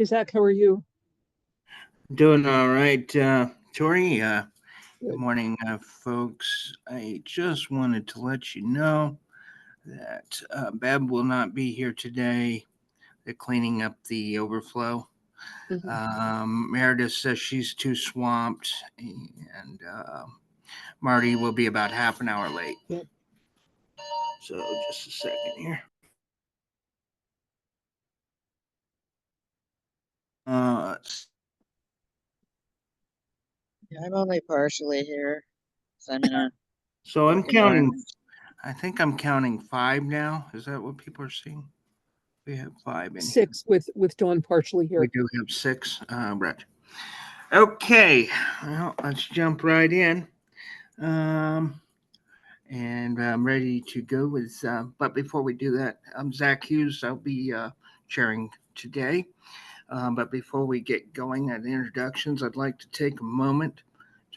Hey, Zach, how are you? Doing all right, Tori. Good Good. morning, folks. I just wanted to let you know that Beb will not be here today. They're cleaning up the overflow. Meredith says she's too swamped, and Marty will be about half an hour late. Yep. So just a second here. Yeah, I'm only partially here. So I'm in a So I'm work counting. environment. I think I'm counting 5 now. Is that what people are seeing? We have 5 in here. 6 with Dawn partially here. We do have 6. Right. Okay. Well, let's jump right in. And I'm ready to go with. But before we do that, I'm Zach Hughes. I'll be chairing today. But before we get going at introductions, I'd like to take a moment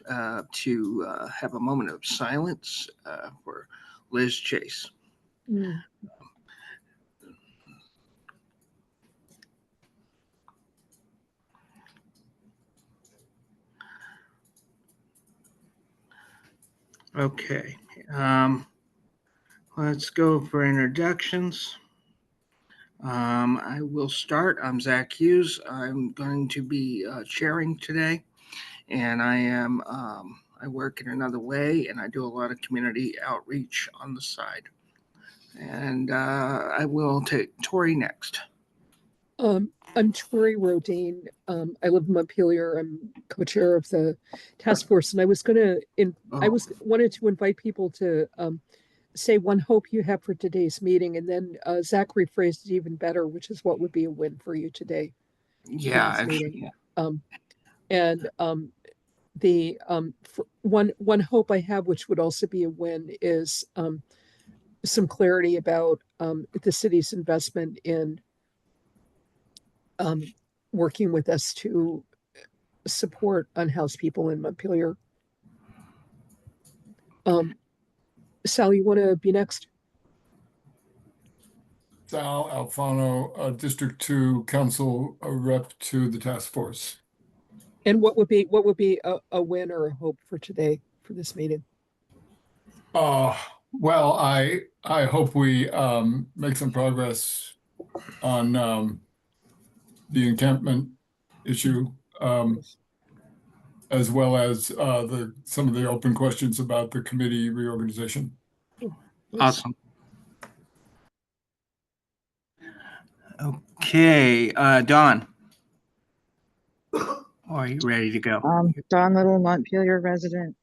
to have a moment of silence for Liz Chase. Mm. Okay. Let's go for introductions. I will start. I'm Zach Hughes. I'm going to be chairing today, and I work in another way, and I do a lot of community outreach on the side. And I will take Tori next. I'm Tori Rodine. I live in Montpelier. I'm co-chair of the task force, and I wanted to invite people to say one hope you have for today's meeting, and then Zach rephrased it even better, which is what would be a win for you today. Yeah, actually, yeah. And the one hope I have, which would also be a win, is some clarity about the city's investment in working with us to support unhoused people in Montpelier. Sal, you want to be next? Sal Alfano, District 2 Council Rep to the task force. And what would be a win or a hope for today for this meeting? Well, I hope we make some progress on the encampment issue, as well as some of the open questions about the committee reorganization. Awesome. Okay, Dawn. Are you ready to go? Dawn Little, Montpelier resident,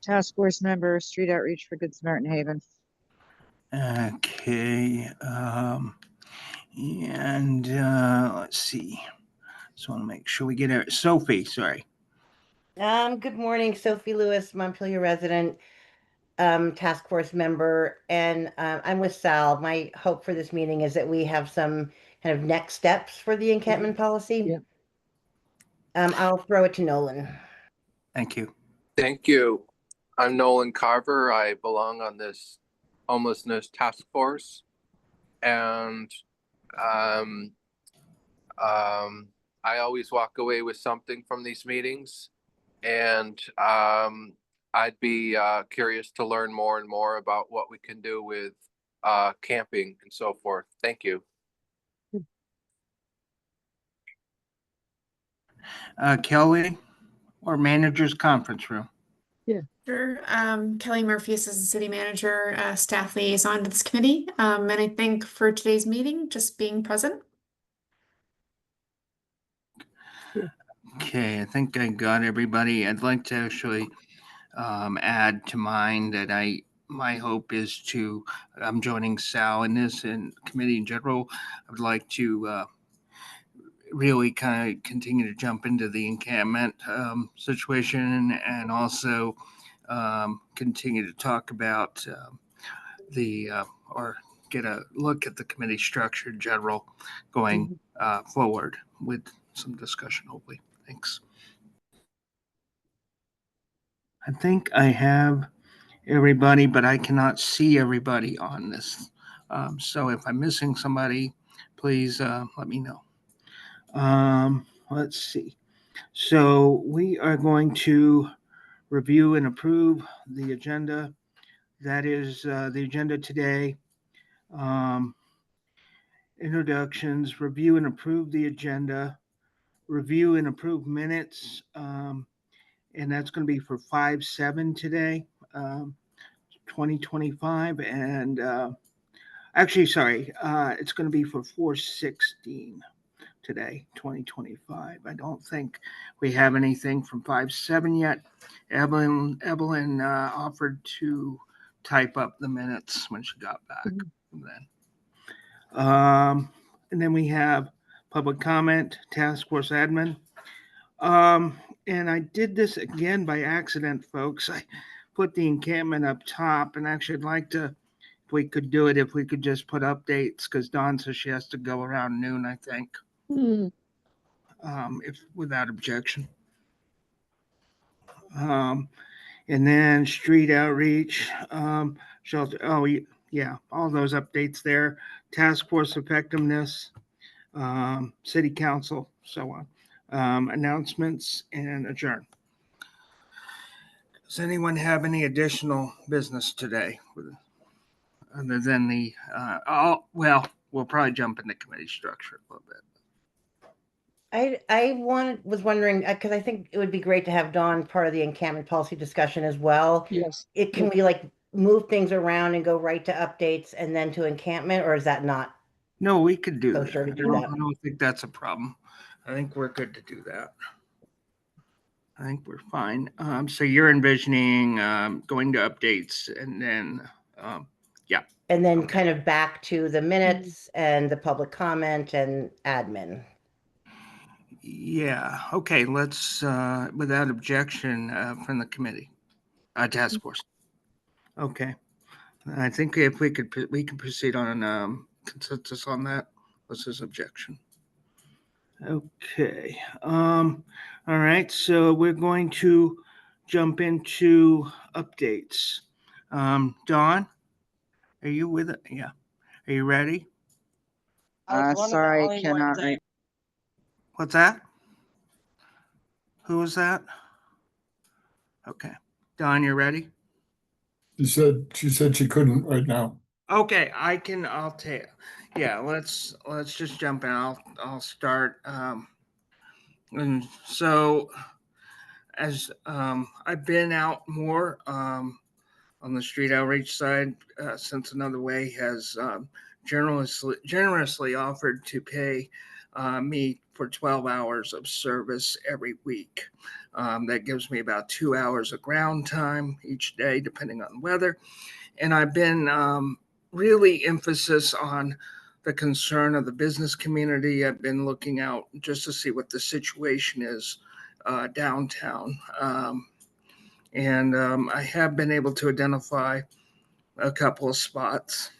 task force member, street outreach for Good Samaritan Haven. Okay. And let's see. Just want to make sure we get it. Sophie, sorry. Good morning, Sophie Lewis, Montpelier resident, task force member, and I'm with Sal. My hope for this meeting is that we have some kind of next steps for the encampment policy. Yeah. I'll throw it to Nolan. Thank you. Thank you. I'm Nolan Carver. I belong on this homelessness task force, and I always walk away with something from these meetings, and I'd be curious to learn more and more about what we can do with camping and so forth. Thank you. Kelly, or manager's conference room. Yeah. Sure. Kelly Murphy is the city manager, staff liaison to this committee. And I think for today's meeting, just being present. Okay, I think I got everybody. I'd like to actually add to mine that my hope is to, I'm joining Sal in this and committee in general. I would like to really kind of continue to jump into the encampment situation, and also continue to talk about or get a look at the committee structure in general going forward with some discussion, hopefully. Thanks. I think I have everybody, but I cannot see everybody on this. So if I'm missing somebody, please let me know. Let's see. So we are going to review and approve the agenda. That is the agenda today. Introductions, review and approve the agenda, review and approve minutes. And that's going to be for 5/7 today, 2025. And actually, sorry, it's going to be for 4/16 today, 2025. I don't think we have anything from 5/7 yet. Evelyn offered to type up the minutes when she got back. Then, and then we have public comment, task force admin. And I did this again by accident, folks. I put the encampment up top, and actually, I'd like to, if we could do it, if we could just put updates, because Dawn says she has to go around noon, I think. If without objection. And then street outreach, shelter. Oh, yeah, all those updates there. Task force effectiveness, city council, so on. Announcements and adjourn. Does anyone have any additional business today, other than the? Well, we'll probably jump into committee structure a little bit. I was wondering, because I think it would be great to have Dawn part of the encampment policy discussion as well. Yes. Can we like move things around and go right to updates and then to encampment, or is that not? No, we could do So that. sure to do that. I don't think that's a problem. I think we're good to do that. I think we're fine. So you're envisioning going to updates and then, yeah. And then kind of back to the minutes and the public comment and admin. Yeah. Okay. Let's, without objection, from the committee, task force. Okay. I think if we can proceed on consensus on that. What's his objection? Okay. All right. So we're going to jump into updates. Dawn, are you with it? Yeah. Are you ready? Sorry, cannot right. What's that? Who was that? Okay. Dawn, you ready? She said she couldn't right now. Okay, I'll take. Yeah, let's just jump in. I'll start. And so as I've been out more on the street outreach side since Another Way has generously offered to pay me for 12 hours of service every week. That gives me about 2 hours of ground time each day, depending on weather. And I've been really emphasis on the concern of the business community. I've been looking out just to see what the situation is downtown. And I have been able to identify a couple of spots.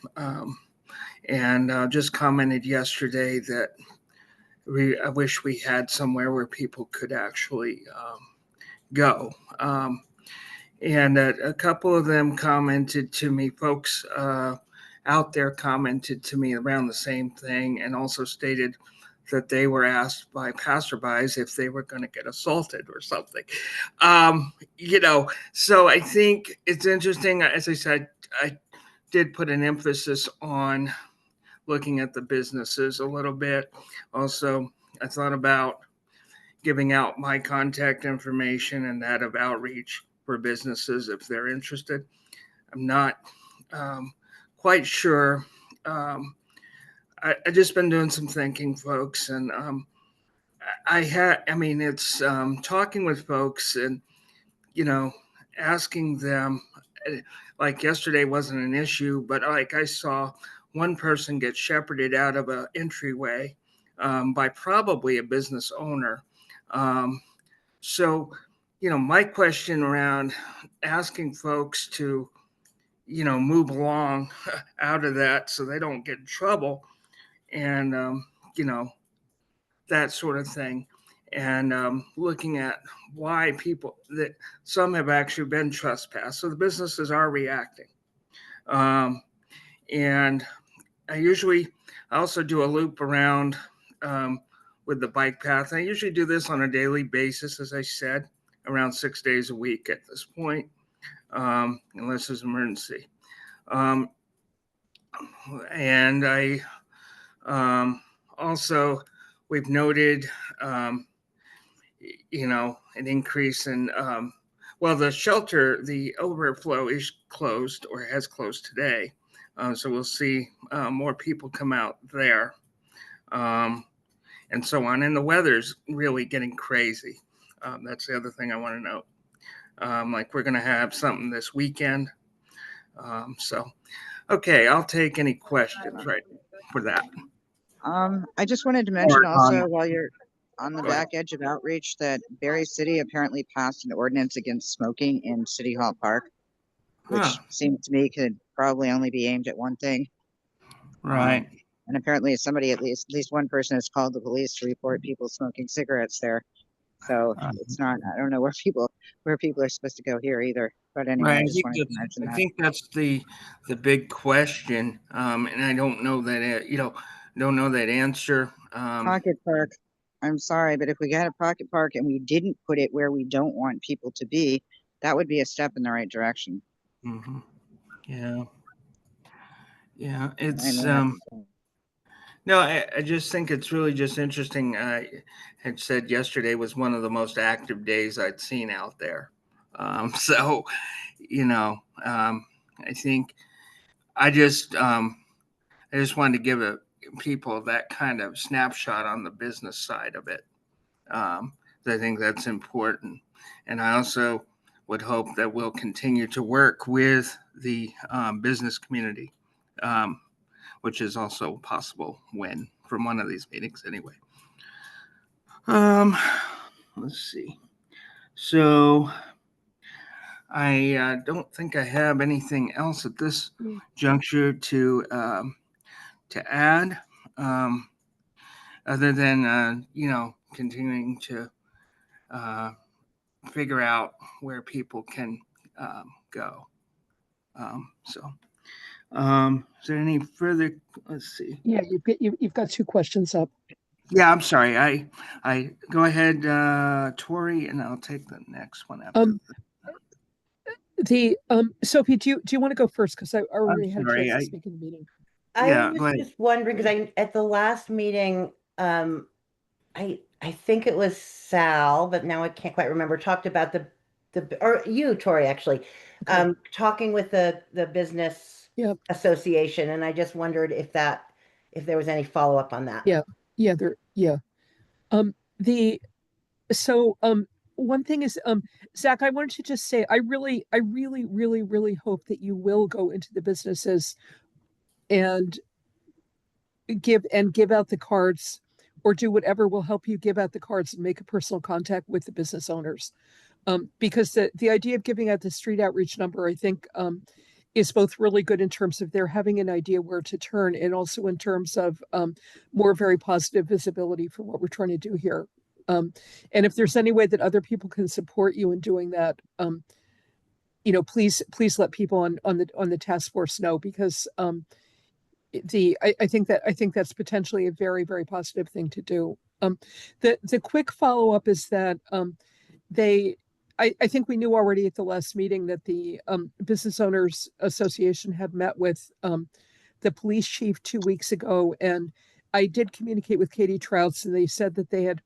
And just commented yesterday that I wish we had somewhere where people could actually go. And a couple of them commented to me, folks out there commented to me around the same thing, and also stated that they were asked by passerbys if they were going to get assaulted or something. So I think it's interesting. As I said, I did put an emphasis on looking at the businesses a little bit. Also, I thought about giving out my contact information and that of outreach for businesses if they're interested. I'm not quite sure. I just been doing some thinking, folks, and it's talking with folks and, asking them, like yesterday wasn't an issue, but like I saw one person get shepherded out of an entryway by probably a business owner. So, my question around asking folks to, move along out of that so they don't get in trouble and, that sort of thing. And looking at why that some have actually been trespassed. So the businesses are reacting. And I also do a loop around with the bike path. I usually do this on a daily basis, as I said, around 6 days a week at this point, unless there's an emergency. And I also, we've noted, an increase in, well, the shelter, the overflow is closed or has closed today. So we'll see more people come out there, and so on. And the weather's really getting crazy. That's the other thing I want to note. Like we're going to have something this weekend. Okay, I'll take any questions right for that. I just wanted to mention also, while you're on the Go ahead. back edge of outreach, that Berry City apparently passed an ordinance against smoking in City Hall Park, which Huh. seems to me could probably only be aimed at one thing. Right. And apparently somebody, at least one person has called the police to report people smoking cigarettes there. So it's not, I don't know where people are supposed to go here either. But anyway, Right. I just wanted to mention I that. think that's the big question. And I don't know that, don't know that answer. Pocket park. I'm sorry, but if we got a pocket park and we didn't put it where we don't want people to be, that would be a step in the right direction. Mhm. Yeah. Yeah. It's, I mean, no, I just think it's really just interesting. I had said yesterday was one of the most active days I'd seen out there. So, I think I just wanted to give people that kind of snapshot on the business side of it. I think that's important. And I also would hope that we'll continue to work with the business community, which is also a possible win from one of these meetings anyway. Let's see. So I don't think I have anything else at this juncture to add, other than continuing to figure out where people can go. Is there any further? Let's see. Yeah, you've got two questions up. Yeah, I'm sorry. I go ahead, Tori, and I'll take the next one after. Sophie, do you want to go first? Because I already had a sorry, chance to speak in the meeting. Yeah, I go was ahead. just wondering because at the last meeting, I think it was Sal, but now I can't quite remember. Talked about or you, Tori, actually, Okay. talking with the business Yep. association, and I just wondered if there was any follow up on that. One thing is, Zach, I wanted to just say, I really, really hope that you will go into the businesses and give out the cards, or do whatever will help you give out the cards and make a personal contact with the business owners. Because the idea of giving out the street outreach number, I think, is both really good in terms of they're having an idea where to turn, and also in terms of more very positive visibility for what we're trying to do here. And if there's any way that other people can support you in doing that, please let people on the task force know, because I think that's potentially a very, very positive thing to do. The quick follow up is that I think we knew already at the last meeting that the Business Owners Association had met with the police chief 2 weeks ago, and I did communicate with Katie Trouts, and they said that they had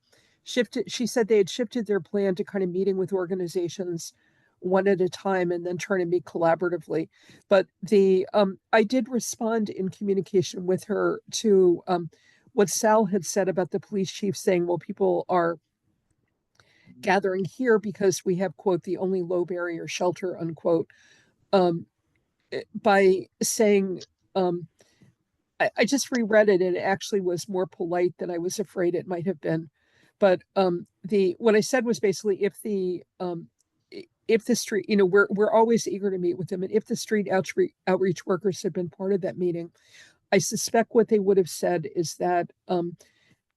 shifted. She said they had shifted their plan to kind of meeting with organizations one at a time and then trying to meet collaboratively. But I did respond in communication with her to what Sal had said about the police chief saying, well, people are gathering here because we have, quote, the only low barrier shelter, unquote, by saying, I just reread it, and it actually was more polite than I was afraid it might have been. But what I said was basically, if the street, we're always eager to meet with them, and if the street outreach workers had been part of that meeting, I suspect what they would have said is that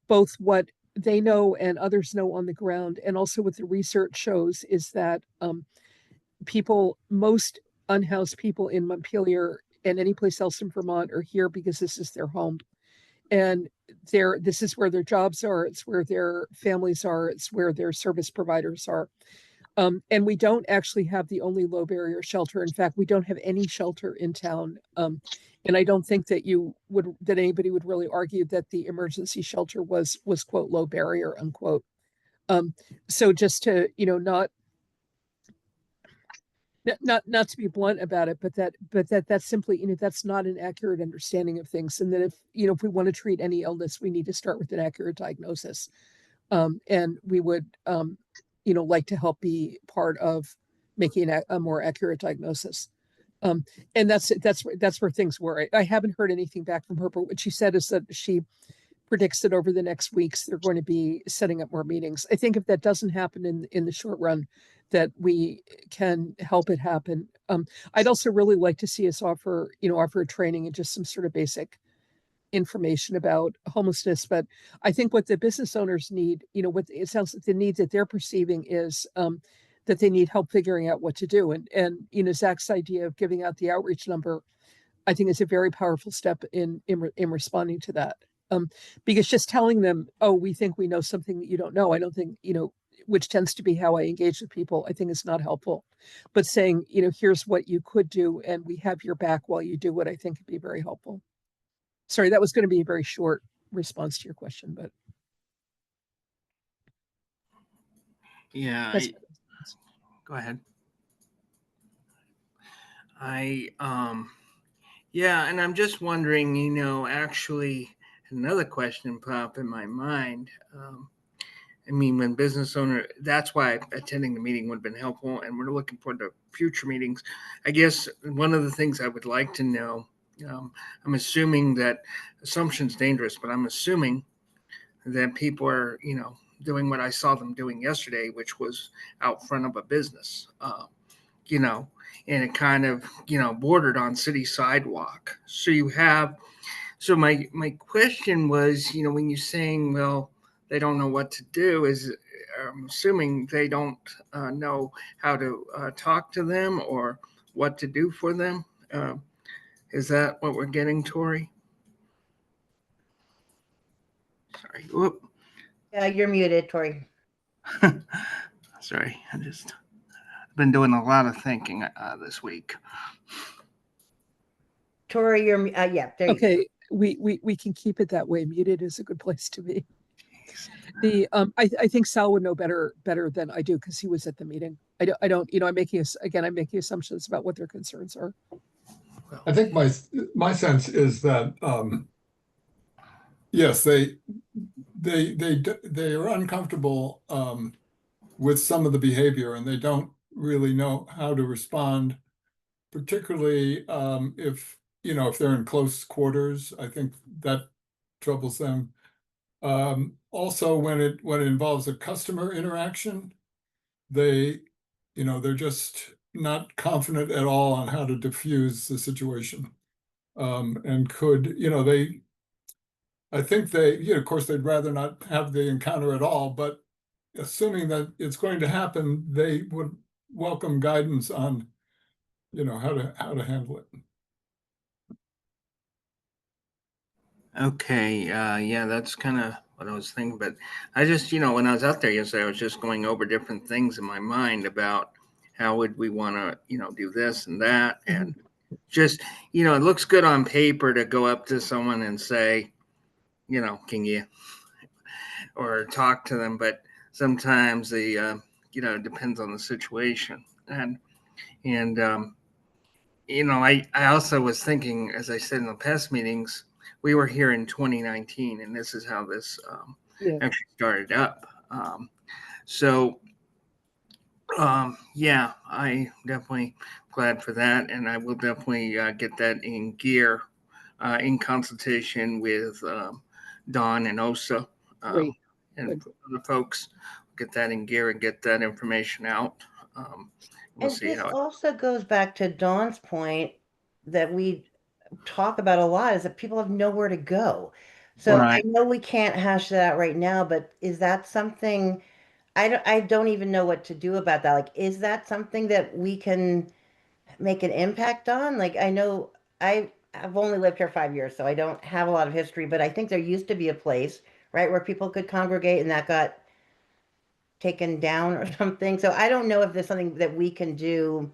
both what they know and others know on the ground, and also what the research shows, is that most unhoused people in Montpelier and any place else in Vermont are here because this is their home. and this is where their jobs are, it's where their families are, it's where their service providers are. And we don't actually have the only low barrier shelter. In fact, we don't have any shelter in town. And I don't think that anybody would really argue that the emergency shelter was quote low barrier unquote. So just to, not to be blunt about it, but that's simply, that's not an accurate understanding of things. And that if we want to treat any illness, we need to start with an accurate diagnosis. And we would, like to help be part of making a more accurate diagnosis. And that's where things were. I haven't heard anything back from her, but what she said is that she predicts that over the next weeks, they're going to be setting up more meetings. I think if that doesn't happen in the short run, that we can help it happen. I'd also really like to see us offer a training and just some sort of basic information about homelessness. But I think what the business owners need, what it sounds like the need that they're perceiving is that they need help figuring out what to do. And Zach's idea of giving out the outreach number, I think is a very powerful step in responding to that. Because just telling them, oh, we think we know something that you don't know, I don't think, which tends to be how I engage with people, I think is not helpful. But saying, here's what you could do, and we have your back while you do it, I think could be very helpful. Sorry, that was going to be a very short response to your question, but Yeah, go ahead. Yeah, and I'm just wondering, actually another question popped in my mind. I mean, when business owner, that's why attending the meeting would have been helpful, and we're looking forward to future meetings. I guess one of the things I would like to know, I'm assuming that assumption's dangerous, but I'm assuming that people are, doing what I saw them doing yesterday, which was out front of a business, and it kind of, bordered on city sidewalk. So my question was, when you're saying, well, they don't know what to do, I'm assuming they don't know how to talk to them or what to do for them. Is that what we're getting, Tori? Sorry. Whoop. You're muted, Tori. Sorry. I just been doing a lot of thinking this week. Tori, you're yeah. There okay. You go. We can keep it that way. Muted is a good place to be. I think Sal would know better than I do because he was at the meeting. I don't. I'm making assumptions about what their concerns are. I think my sense is that yes, they are uncomfortable with some of the behavior, and they don't really know how to respond, particularly if they're in close quarters. I think that troubles them. Also, when it involves a customer interaction, they're just not confident at all on how to diffuse the situation. And I think of course, they'd rather not have the encounter at all, but assuming that it's going to happen, they would welcome guidance on, how to handle it. Okay. Yeah, that's kind of what I was thinking. But I just, when I was out there yesterday, I was just going over different things in my mind about how would we want to, do this and that. And just, it looks good on paper to go up to someone and say, can you, or talk to them. But sometimes it depends on the situation. And I also was thinking, as I said in the past meetings, we were here in 2019, and this is how this actually started up. Yeah, I definitely glad for that, and I will definitely get that in gear in consultation with Don and OSA and other folks. Get that in gear and get that information out. We'll And see this how also goes back to Dawn's point that we talk about a lot is that people have nowhere to go. So I know we can't hash that out right now, but is that something I don't even know what to do about that. Like, is that something that we can make an impact on? Like, I know I I've only lived here 5 years, so I don't have a lot of history, but I think there used to be a place, right, where people could congregate and that got taken down or something. So I don't know if there's something that we can do.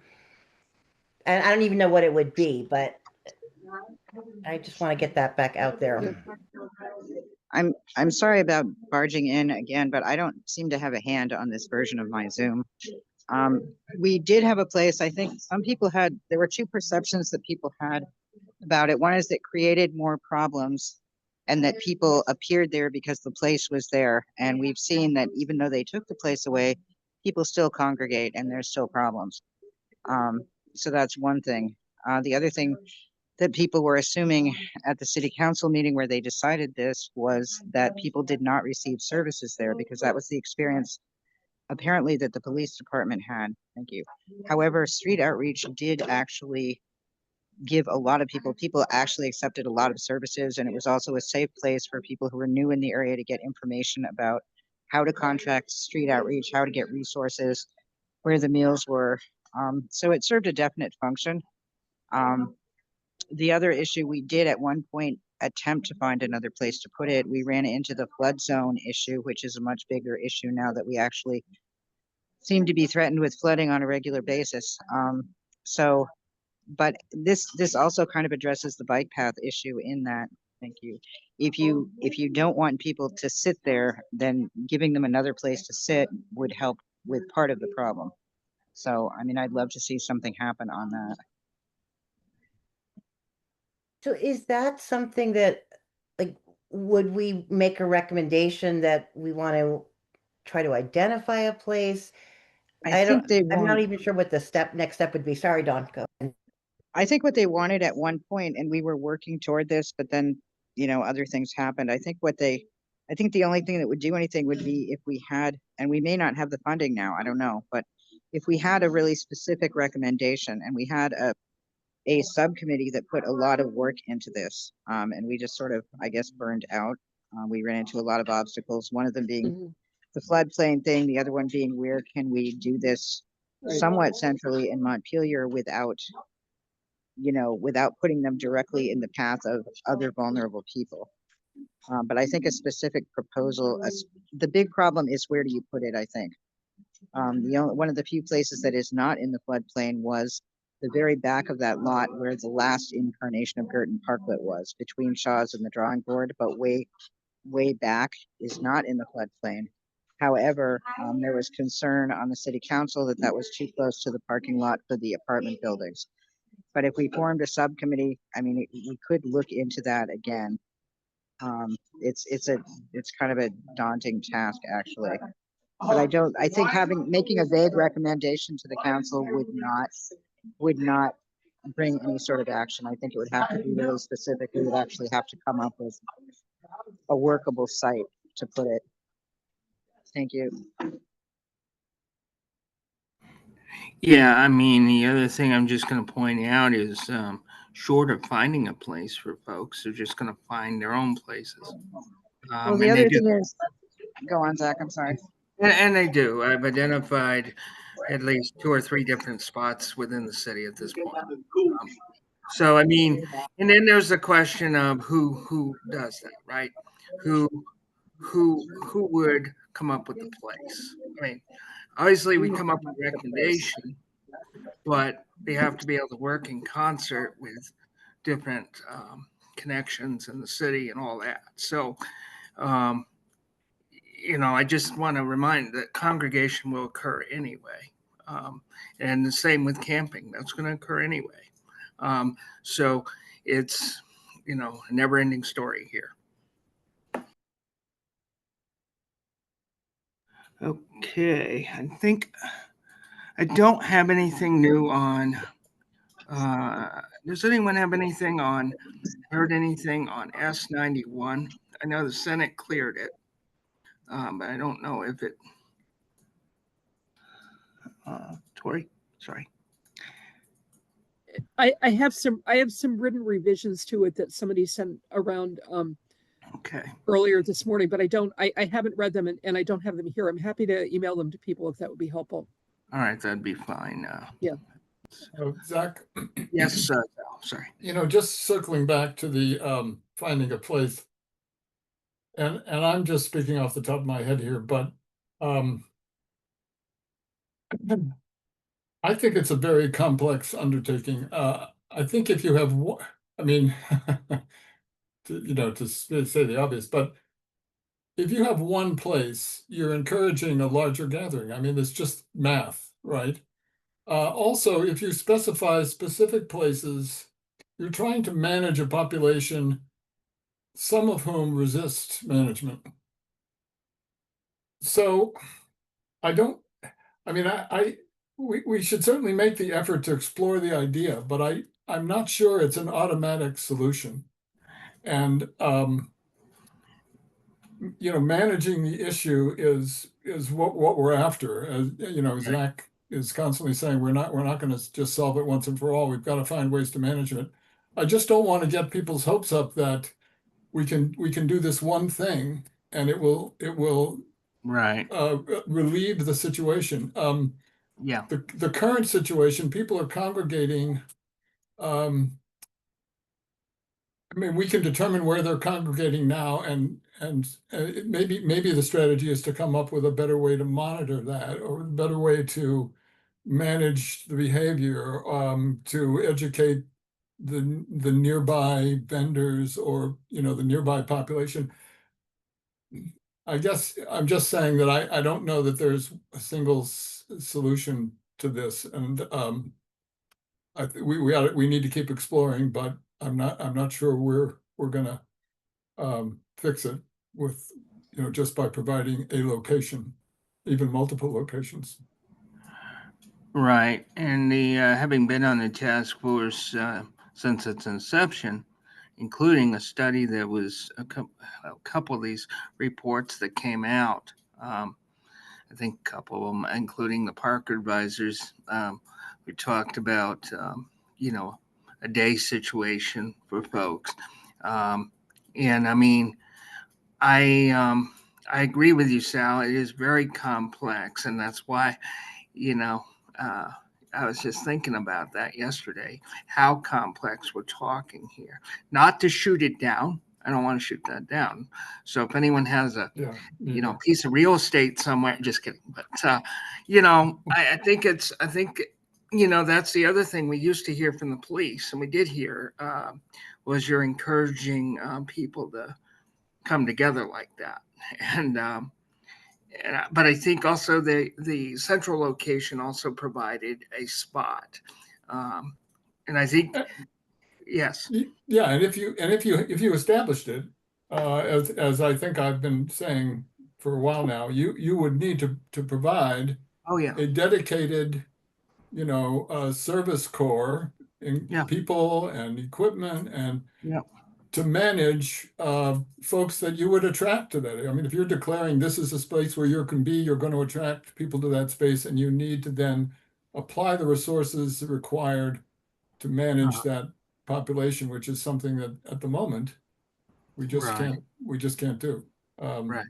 And I don't even know what it would be, but I just want to get that back out there. I'm sorry about barging in again, but I don't seem to have a hand on this version of my Zoom. We did have a place, I think some people had, there were two perceptions that people had about it. One is that created more problems and that people appeared there because the place was there. And we've seen that even though they took the place away, people still congregate and there's still problems. So that's one thing. The other thing that people were assuming at the city council meeting where they decided this was that people did not receive services there because that was the experience apparently that the police department had. Thank you. However, street outreach did actually give a lot of people actually accepted a lot of services, and it was also a safe place for people who were new in the area to get information about how to contract street outreach, how to get resources, where the meals were. So it served a definite function. The other issue, we did at one point attempt to find another place to put it. We ran into the flood zone issue, which is a much bigger issue now that we actually seem to be threatened with flooding on a regular basis. But this also kind of addresses the bike path issue in that, thank you. If you don't want people to sit there, then giving them another place to sit would help with part of the problem. So, I mean, I'd love to see something happen on that. So is that something that, like, would we make a recommendation that we want to try to identify a place? I'm not even sure what the next step would be. Sorry, Dawn, go ahead. I think what they wanted at one point, and we were working toward this, but then, other things happened. I think the only thing that would do anything would be if we had, and we may not have the funding now, I don't know, but if we had a really specific recommendation and we had a subcommittee that put a lot of work into this, and we just sort of, I guess, burned out. We ran into a lot of obstacles, one of them being the floodplain thing, the other one being where can we do this somewhat centrally in Montpelier without putting them directly in the path of other vulnerable people. But I think a specific proposal, the big problem is where do you put it, I think. One of the few places that is not in the floodplain was the very back of that lot where the last incarnation of Girton Parklet was, between Shaw's and the drawing board, but way back is not in the floodplain. However, there was concern on the city council that was too close to the parking lot for the apartment buildings. But if we formed a subcommittee, I mean, we could look into that again. It's kind of a daunting task, actually. But I think making a vague recommendation to the council would not bring any sort of action. I think it would have to be really specific. We would actually have to come up with a workable site to put it. Thank you. Yeah, I mean, the other thing I'm just going to point out is short of finding a place for folks, they're just going to find their own places. Well, the other thing is, go on, Zach, I'm sorry. And they do. I've identified at least 2 or 3 different spots within the city at this point. So, I mean, and then there's the question of who does that, right? Who would come up with the place? I mean, obviously we come up with a recommendation, but they have to be able to work in concert with different connections in the city and all that. So, I just want to remind that congregation will occur anyway. And the same with camping, that's going to occur anyway. So it's, a never ending story here. Okay, I think I don't have anything new on. Does anyone have anything heard anything on S91? I know the Senate cleared it, but I don't know if it. Tori, sorry. I have some written revisions to it that somebody sent around Okay. earlier this morning, but I haven't read them and I don't have them here. I'm happy to email them to people if that would be helpful. All right, that'd be fine. Yeah. Zach? Yes, sorry. Just circling back to the finding a place, and I'm just speaking off the top of my head here, but I think it's a very complex undertaking. I think if you have, I mean, to say the obvious, but if you have one place, you're encouraging a larger gathering. I mean, it's just math, right? Also, if you specify specific places, you're trying to manage a population, some of whom resist management. So we should certainly make the effort to explore the idea, but I'm not sure it's an automatic solution. And managing the issue is what we're after. As Zach is constantly saying, we're not going to just solve it once and for all. We've got to find ways to manage it. I just don't want to get people's hopes up that we can do this one thing and it will Right. relieve the situation. Yeah. The current situation, people are congregating. I mean, we can determine where they're congregating now, and maybe the strategy is to come up with a better way to monitor that, or a better way to manage the behavior, to educate the nearby vendors or the nearby population. I guess I'm just saying that I don't know that there's a single solution to this, and we need to keep exploring, but I'm not sure we're gonna fix it with just by providing a location, even multiple locations. Right. And the having been on the task force since its inception, including a study that was a couple of these reports that came out. I think a couple of them, including the Parker advisors, we talked about, a day situation for folks. And I mean, I agree with you, Sal. It is very complex, and that's why, I was just thinking about that yesterday. How complex we're talking here. Not to shoot it down. I don't want to shoot that down. So if anyone has a piece of real estate somewhere, just kidding. But I think that's the other thing we used to hear from the police, and we did hear was you're encouraging people to come together like that, and but I think also the central location also provided a spot, and I think yes, yeah, and if you established it, as I think I've been saying for a while now, you would need to provide a dedicated service corps in people and equipment and to manage folks that you would attract to that. I mean, if you're declaring this is a space where you're going to attract people to that space, and you need to then apply the resources required to manage that population, which is something that at the moment we just can't do. Right.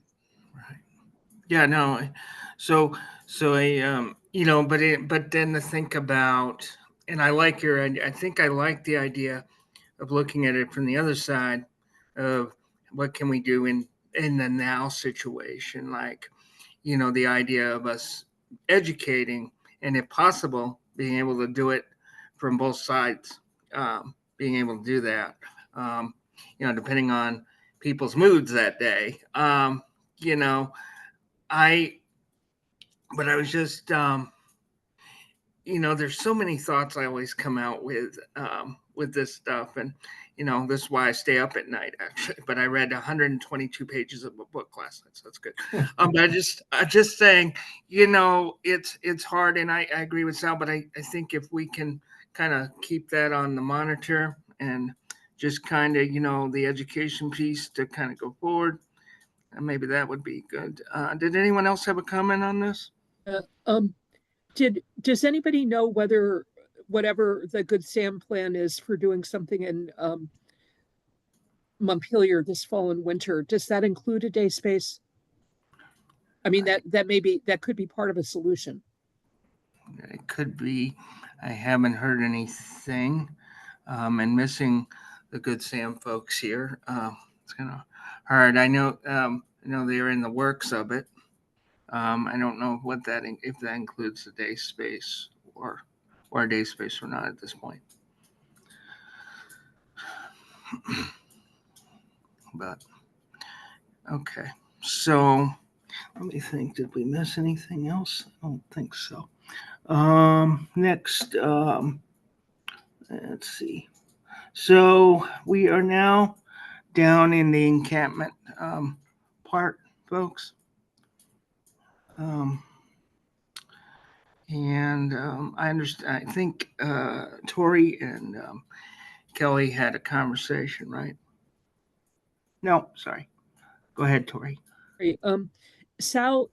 Yeah, no. So I but then to think about, and I think I like the idea of looking at it from the other side of what can we do in the now situation, like the idea of us educating, and if possible being able to do it from both sides, being able to do that, depending on people's moods that day. But I was just there's so many thoughts I always come out with this stuff, and this is why I stay up at night actually. But I read 122 pages of a book last night, so that's good. But I just saying, it's hard, and I agree with Sal, but I think if we can kind of keep that on the monitor and just kind of the education piece to kind of go forward, and maybe that would be good. Did anyone else have a comment on this? Does anybody know whether whatever the Good Sam plan is for doing something in Montpelier this fall and winter, does that include a day space? I mean, that could be part of a solution. It could be. I haven't heard anything. and missing the Good Sam folks here. It's kind of hard. I know they're in the works of it. I don't know if that includes the day space or a day space or not at this point. But okay, so let me think. Did we miss anything else? I don't think so. Next, let's see. So we are now down in the encampment part, folks. And I understand. I think Tori and Kelly had a conversation, right? No, sorry. Go ahead, Tori. Right. Sal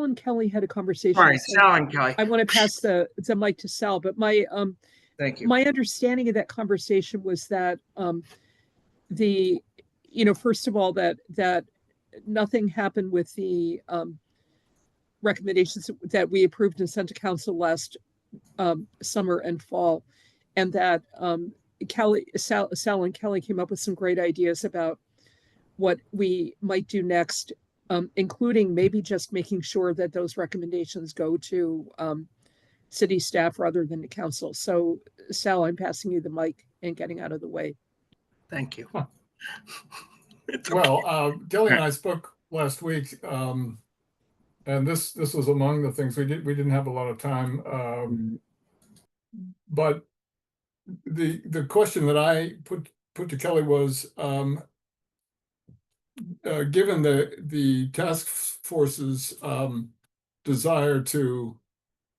and Kelly had a conversation. Sorry, So Sal and Kelly. I want to pass the mic to Sal, but my Thank you. my understanding of that conversation was that first of all, that nothing happened with the recommendations that we approved and sent to council last summer and fall, and that Sal and Kelly came up with some great ideas about what we might do next, including maybe just making sure that those recommendations go to city staff rather than to council. So, Sal, I'm passing you the mic and getting out of the way. Thank you. Well, Kelly and I spoke last week, and this was among the things we didn't have a lot of time, but the question that I put to Kelly was, given the task force's desire to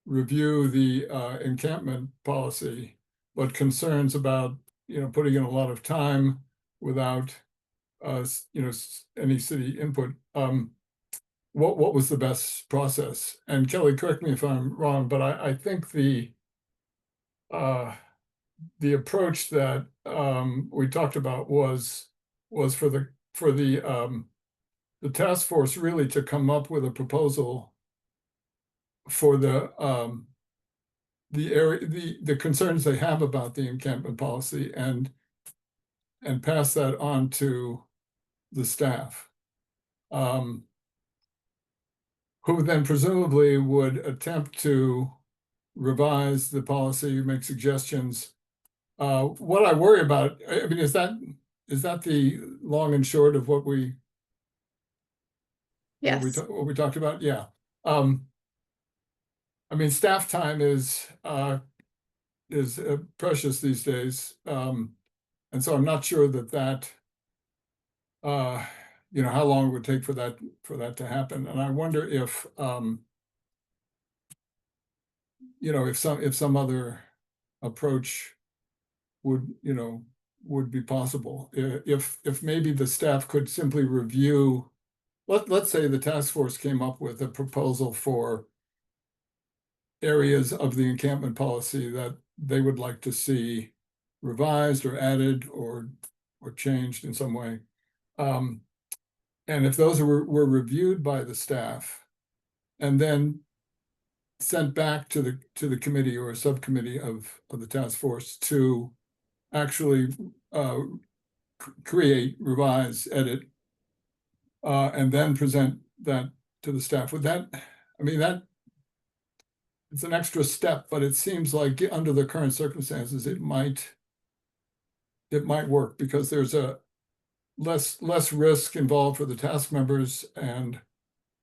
review the encampment policy, but concerns about putting in a lot of time without any city input. What was the best process? And Kelly, correct me if I'm wrong, but I think the approach that we talked about was for the task force really to come up with a proposal for the area, the concerns they have about the encampment policy, and pass that on to the staff, who then presumably would attempt to revise the policy, make suggestions. What I worry about, I mean, is that the long and short of what we Yes. what we talked about? Yeah. I mean, staff time is precious these days, and so I'm not sure that how long it would take for that to happen. And I wonder if if some other approach would be possible, if maybe the staff could simply review. Let's say the task force came up with a proposal for areas of the encampment policy that they would like to see revised or added or changed in some way. And if those were reviewed by the staff and then sent back to the committee or a subcommittee of the task force to actually create, revise, edit, and then present that to the staff, would that, I mean, that it's an extra step, but it seems like under the current circumstances, it might work because there's a less risk involved for the task members, and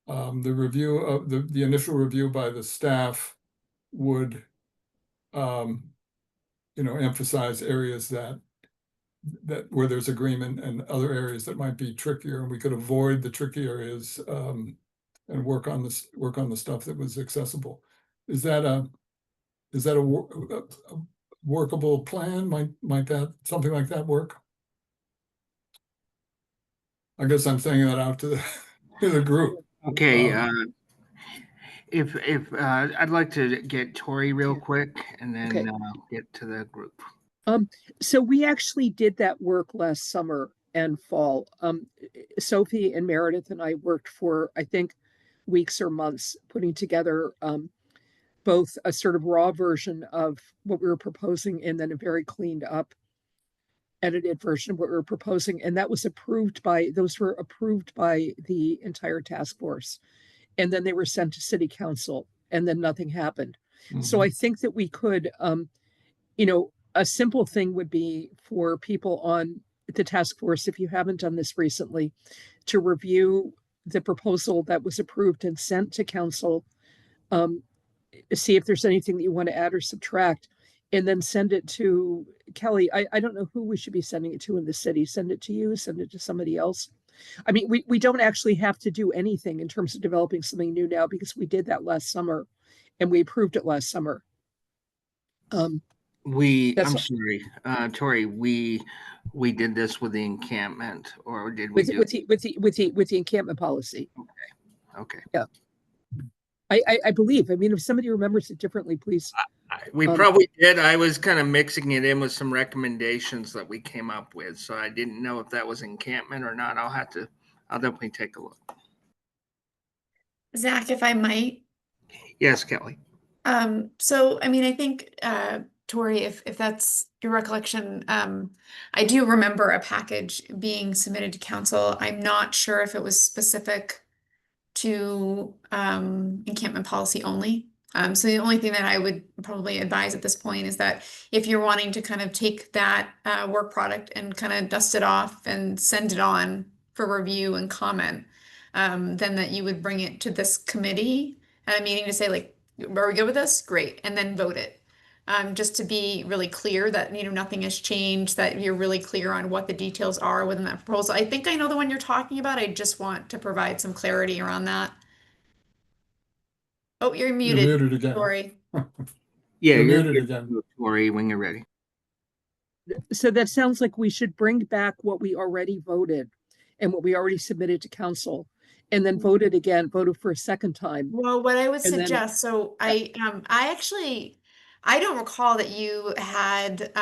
the review of the initial review by the staff would emphasize areas that where there's agreement, and other areas that might be trickier, and we could avoid the tricky areas and work on the stuff that was accessible. Is that a workable plan? Might that something like that work? I guess I'm saying that out to the group. Okay. If I'd like to get Tori real quick, and then Okay. get to the group. So we actually did that work last summer and fall. Sophie and Meredith and I worked for, I think, weeks or months putting together both a sort of raw version of what we were proposing and then a very cleaned up edited version of what we were proposing, and that was approved by, those were approved by the entire task force. And then they were sent to city council, and then nothing happened. So I think that we could, you know, a simple thing would be for people on the task force, if you haven't done this recently, to review the proposal that was approved and sent to council, see if there's anything that you want to add or subtract, and then send it to Kelly. I don't know who we should be sending it to in the city. Send it to you, send it to somebody else. I mean, we don't actually have to do anything in terms of developing something new now, because we did that last summer and we approved it last summer. I'm That's sorry, Tori, we did this with the encampment, or did we with do? with the encampment policy. Okay. Yeah. I believe. I mean, if somebody remembers it differently, please. We probably did. I was kind of mixing it in with some recommendations that we came up with, so I didn't know if that was encampment or not. I'll definitely take a look. Zach, if I might. Yes, Kelly. So I mean, I think Tori, if that's your recollection, I do remember a package being submitted to council. I'm not sure if it was specific to encampment policy only. So the only thing that I would probably advise at this point is that if you're wanting to kind of take that work product and kind of dust it off and send it on for review and comment, then that you would bring it to this committee at a meeting to say, like, are we good with this? Great. And then vote it. Just to be really clear that, you know, nothing has changed, that you're really clear on what the details are within that proposal. I think I know the one you're talking about. I just want to provide some clarity around that. Oh, you're muted. You're muted again. Sorry. Yeah, You're you're muted again. Tori, when you're ready. So that sounds like we should bring back what we already voted and what we already submitted to council, and then voted for a second time. Well, what I would And then- suggest, so I actually, I don't recall that you had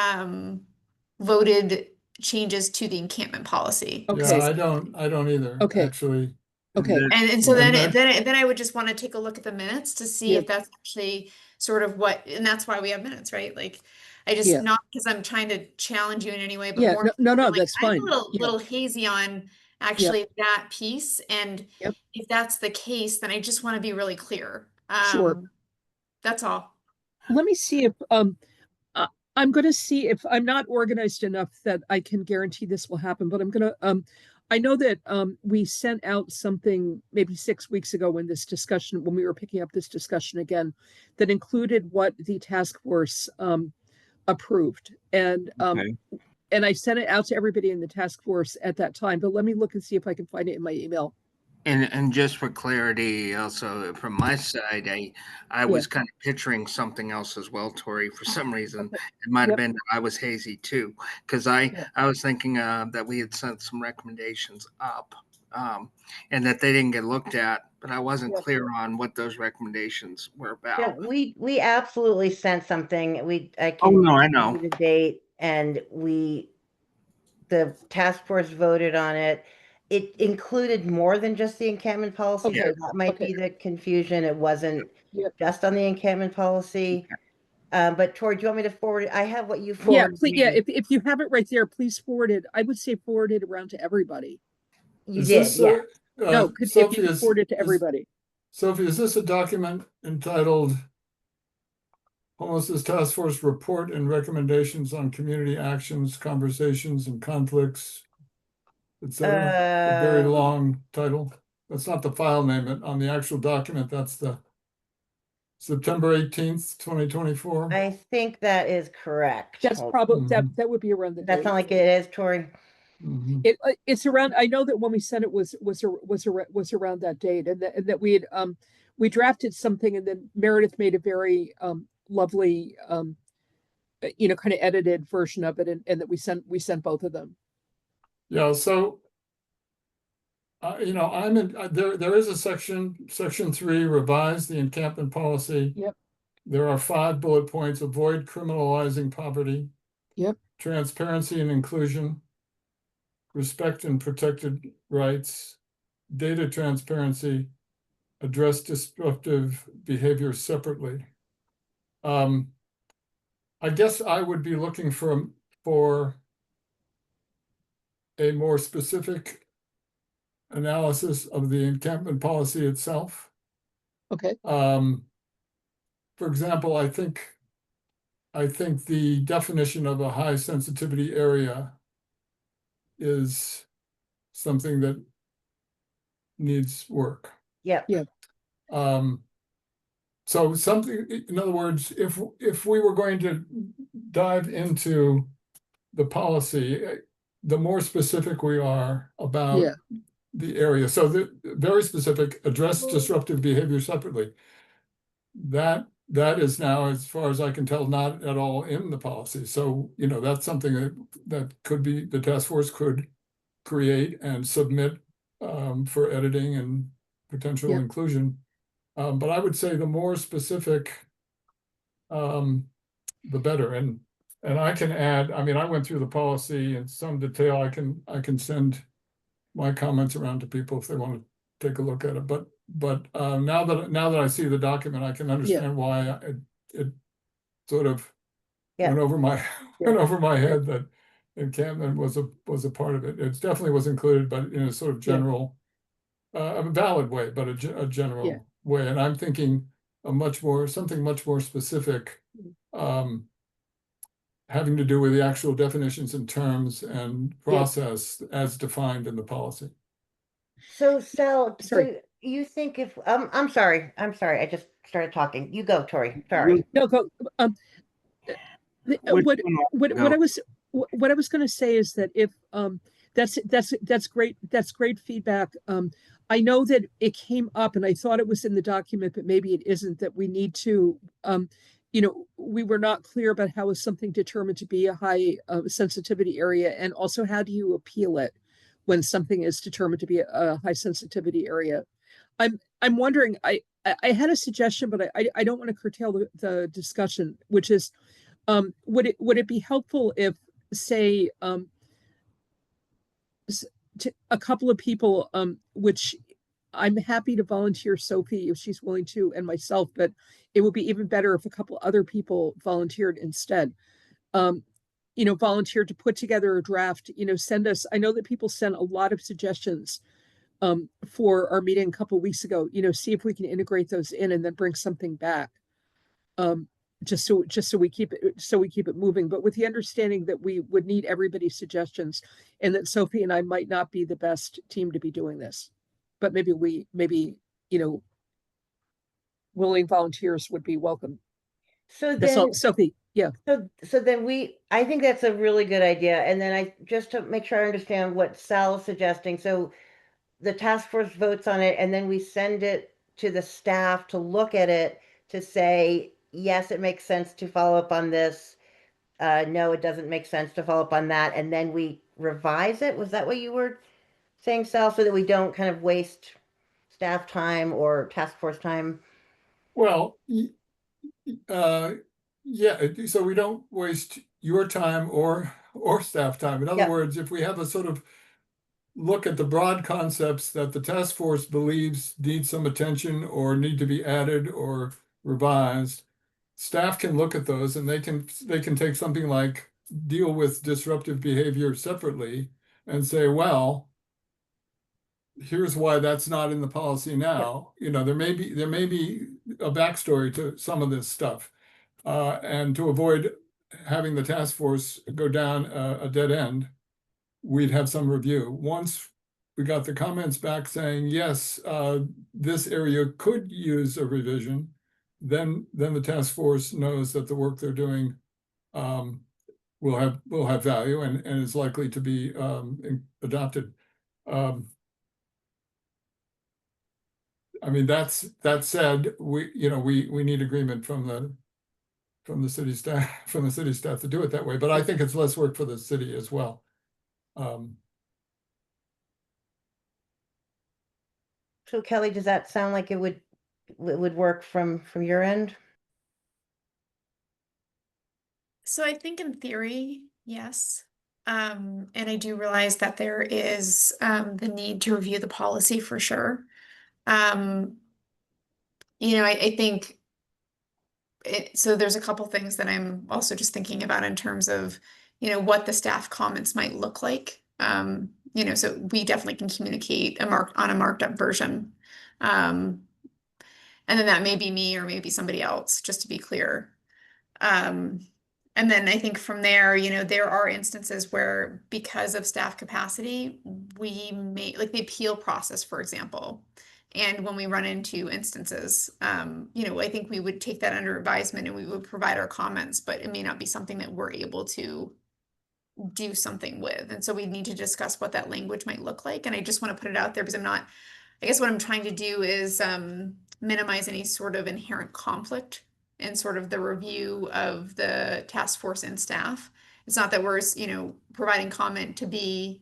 voted changes to the encampment policy. Okay. Yeah, I don't either, Okay. actually. Okay. And so And then I would just want to take a look at the minutes to see Yeah. if that's actually sort of what, and that's why we have minutes, right? Like, I just, Yeah. not because I'm trying to challenge you in any way, but Yeah, more. no, like, that's I'm fine. a little, Yeah. little hazy on actually that piece. And Yep. if that's the case, then I just want to be really clear. Sure. That's all. Let me see if I'm going to see if I'm not organized enough that I can guarantee this will happen, but I'm going to I know that we sent out something maybe 6 weeks ago when we were picking up this discussion again, that included what the task force approved. And and I sent it out to everybody in the task force at that time, but let me look and see if I can find it in my email. And just for clarity, also from my side, I was kind of picturing something else as well, Tori. For some reason, it might have been that I was hazy too, because I was thinking that we had sent some recommendations up, and that they didn't get looked at, but I wasn't clear on what those recommendations were about. Yeah, we absolutely sent something. I Oh can no, I give know. you the date, and the task force voted on it. It included more than just the encampment policy, Okay. so that might be the confusion. It wasn't just on the encampment policy. But Tori, do you want me to forward it? I have what you forwarded. Please, if you have it right there, please forward it. I would say forward it around to everybody. You Is did, this, yeah. No, if you could forward it to everybody. Sophie, is this a document entitled Homelessness Task Force Report and Recommendations on Community Actions, Conversations, and Conflicts, etc.? A very long title. That's not the file name, but on the actual document, that's the September 18th, 2024. I think that is correct. That's probably that would be around the That's date. not like it is, Tori. It's around. I know that when we sent it was around that date, and that we had we drafted something, and then Meredith made a very lovely kind of edited version of it, and that we sent both of them. Yeah. So I'm in there is a section 3, revise the encampment policy. Yep. There are 5 bullet points: avoid criminalizing poverty. Yep. Transparency and inclusion. Respect and protected rights. Data transparency. Address disruptive behavior separately. I guess I would be looking for a more specific analysis of the encampment policy itself. Okay, For example, I think the definition of a high sensitivity area is something that needs work. Yep. Yeah. So something, in other words, if we were going to dive into the policy, the more specific we are about Yeah. the area, so the very specific, address disruptive behavior separately. That is now, as far as I can tell, not at all in the policy. So, you know, that's something that could be, the task force could create and submit for editing and potential Yeah. inclusion. But I would say the more specific, the better. And I can add, I mean, I went through the policy in some detail. I can send my comments around to people if they want to take a look at it. But now that I see the document, I can understand why it sort of went over my head that encampment was a part of it. It definitely was included, but in a sort of general, a valid way, but a general way. And I'm thinking something much more specific, having to do with the actual definitions and terms and process as defined in the policy. So Sal, Sorry. so you think if I'm sorry, I just started talking. You go, Tori. Sorry. No, go. What I was going to say is that if that's great feedback. I know that it came up, and I thought it was in the document, but maybe it isn't. That we need to, we were not clear about how is something determined to be a high sensitivity area, and also how do you appeal it when something is determined to be a high sensitivity area. I'm wondering. I had a suggestion, but I don't want to curtail the discussion, which is. Would it be helpful if, say, a couple of people, which I'm happy to volunteer Sophie if she's willing to, and myself, but it would be even better if a couple other people volunteered instead. Volunteered to put together a draft. Send us. I know that people sent a lot of suggestions for our meeting a couple of weeks ago. See if we can integrate those in and then bring something back. Just so we keep it moving, but with the understanding that we would need everybody's suggestions, and that Sophie and I might not be the best team to be doing this, but maybe willing volunteers would be welcome. So then, Sophie, yeah. So then I think that's a really good idea. And then I just to make sure I understand what Sal is suggesting. So the task force votes on it, and then we send it to the staff to look at it to say, yes, it makes sense to follow up on this. No, it doesn't make sense to follow up on that. And then we revise it. Was that what you were saying, Sal? So that we don't kind of waste staff time or task force time? Well, yeah, so we don't waste your time or staff time. In other words, if we have a sort of look at the broad concepts that the task force believes need some attention or need to be added or revised, staff can look at those and they can take something like deal with disruptive behavior separately and say, well, here's why that's not in the policy now. There may be a backstory to some of this stuff, and to avoid having the task force go down a dead end, we'd have some review. Once we got the comments back saying, yes, this area could use a revision, then the task force knows that the work they're doing will have value and is likely to be adopted. I mean, that said, we need agreement from the city staff to do it that way. But I think it's less work for the city as well. So Kelly, does that sound like it would work from your end? So I think in theory, yes. And I do realize that there is the need to review the policy for sure. I think so there's a couple things that I'm also just thinking about in terms of, what the staff comments might look like So we definitely can communicate on a marked up version. And then that may be me or maybe somebody else, just to be clear. And then I think from there, there are instances where because of staff capacity, we may, like the appeal process, for example. And when we run into instances, I think we would take that under advisement and we would provide our comments, but it may not be something that we're able to do something with. And so we need to discuss what that language might look like. And I just want to put it out there because I guess what I'm trying to do is minimize any sort of inherent conflict in sort of the review of the task force and staff. It's not that we're, providing comment to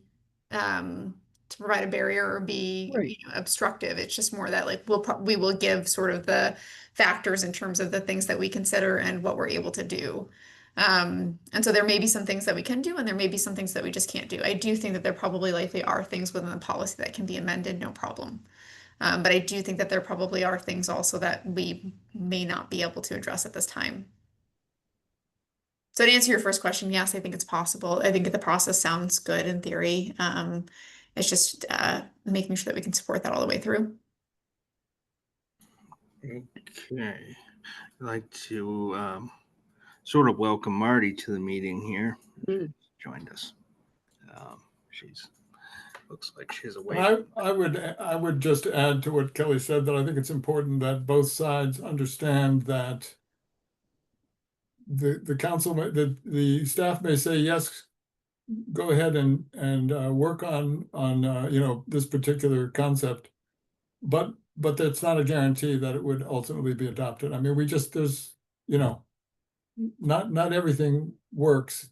provide a barrier or be Right. obstructive. It's just more that like we will give sort of the factors in terms of the things that we consider and what we're able to do. And so there may be some things that we can do, and there may be some things that we just can't do. I do think that there probably likely are things within the policy that can be amended, no problem. But I do think that there probably are things also that we may not be able to address at this time. So to answer your first question, yes, I think it's possible. I think the process sounds good in theory. It's just making sure that we can support that all the way through. Okay. I'd like to sort of welcome Marty to the meeting here. Joined us. She's looks like she's awake. I would just add to what Kelly said that I think it's important that both sides understand that the council, the staff may say, yes, go ahead and work on this particular concept, but that's not a guarantee that it would ultimately be adopted. I mean, there's not everything works,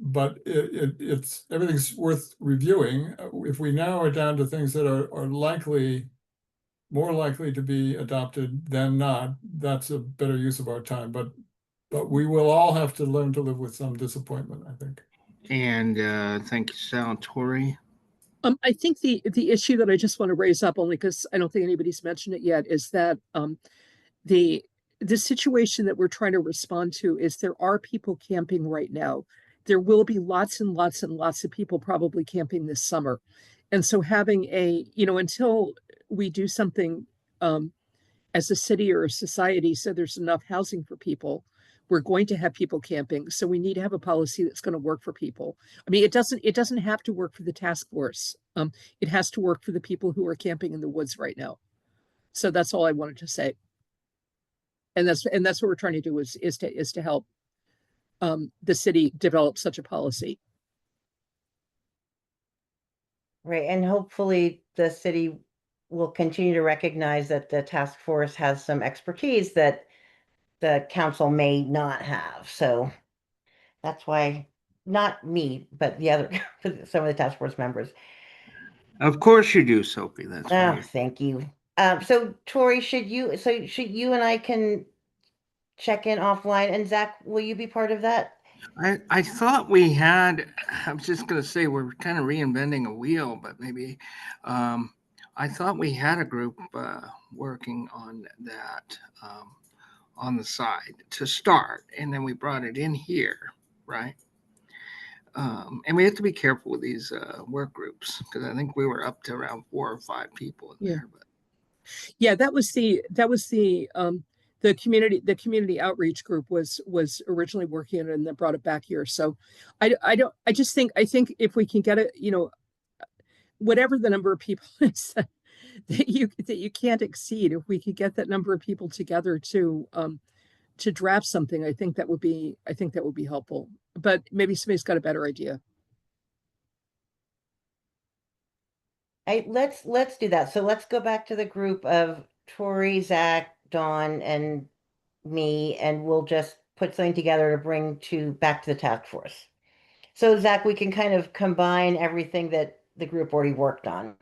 but it's everything's worth reviewing. If we narrow it down to things that are more likely to be adopted than not, that's a better use of our time. But we will all have to learn to live with some disappointment, I think. And thank you, Sal. Tori. I think the issue that I just want to raise up, only because I don't think anybody's mentioned it yet, is that the situation that we're trying to respond to is there are people camping right now. There will be lots and lots and lots of people probably camping this summer. And so having until we do something as a city or a society so there's enough housing for people, we're going to have people camping. So we need to have a policy that's going to work for people. I mean, it doesn't have to work for the task force. It has to work for the people who are camping in the woods right now. So that's all I wanted to say. And that's what we're trying to do is to help the city develop such a policy. Right, and hopefully the city will continue to recognize that the task force has some expertise that the council may not have. So that's why, not me, but the other, some of the task force members. Of course you do, Sophie. That's why. Thank you. So Tori, should you and I can check in offline, and Zach, will you be part of that? I thought we had, I was just going to say we're kind of reinventing a wheel, but maybe I thought we had a group working on that on the side to start, and then we brought it in here, right? And we have to be careful with these work groups because I think we were up to around 4 or 5 people in there. But yeah, that was the community outreach group was originally working on it and then brought it back here. So I think if we can get it, whatever the number of people is that you can't exceed, if we could get that number of people together to draft something, I think that would be helpful. But maybe somebody's got a better idea. Let's do that. So let's go back to the group of Tori, Zach, Dawn, and me, and we'll just put something together to bring back to the task force. So Zach, we can kind of combine everything that the group already worked on.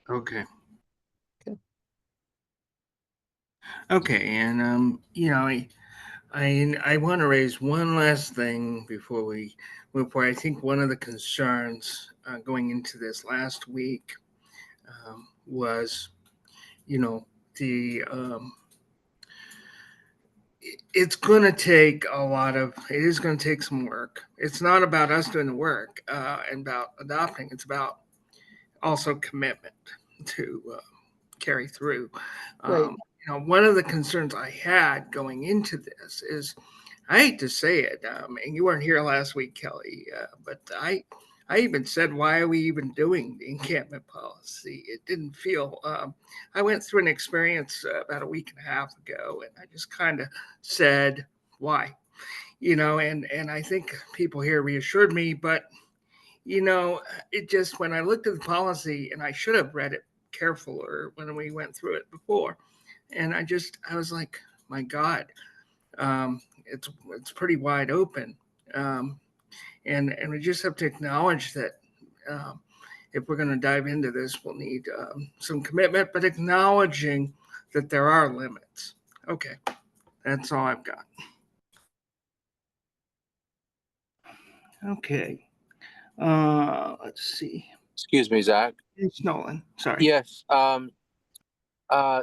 okay. Okay, and I want to raise one last thing before we move forward. I think one of the concerns going into this last week was, the it's going to take it is going to take some work. It's not about us doing the work and about adopting. It's about also commitment to carry through. Right. One of the concerns I had going into this is, I hate to say it, and you weren't here last week, Kelly, but I even said, why are we even doing the encampment policy? It didn't feel, I went through an experience about a week and a half ago, and I just kind of said, why? And I think people here reassured me, but, it just, when I looked at the policy, and I should have read it carefuler when we went through it before, and I was like, my God, it's pretty wide open. And we just have to acknowledge that if we're going to dive into this, we'll need some commitment, but acknowledging that there are limits. Okay, that's all I've got. Okay, let's see. Excuse me, Zach. It's Nolan. Sorry. Yes.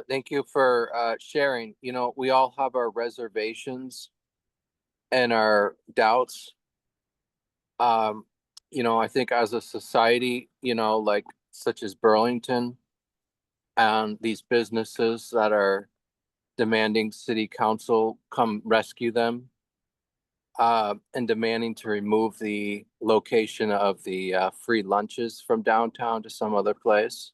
Thank you for sharing. We all have our reservations and our doubts. I think as a society, like such as Burlington and these businesses that are demanding city council come rescue them, and demanding to remove the location of the free lunches from downtown to some other place.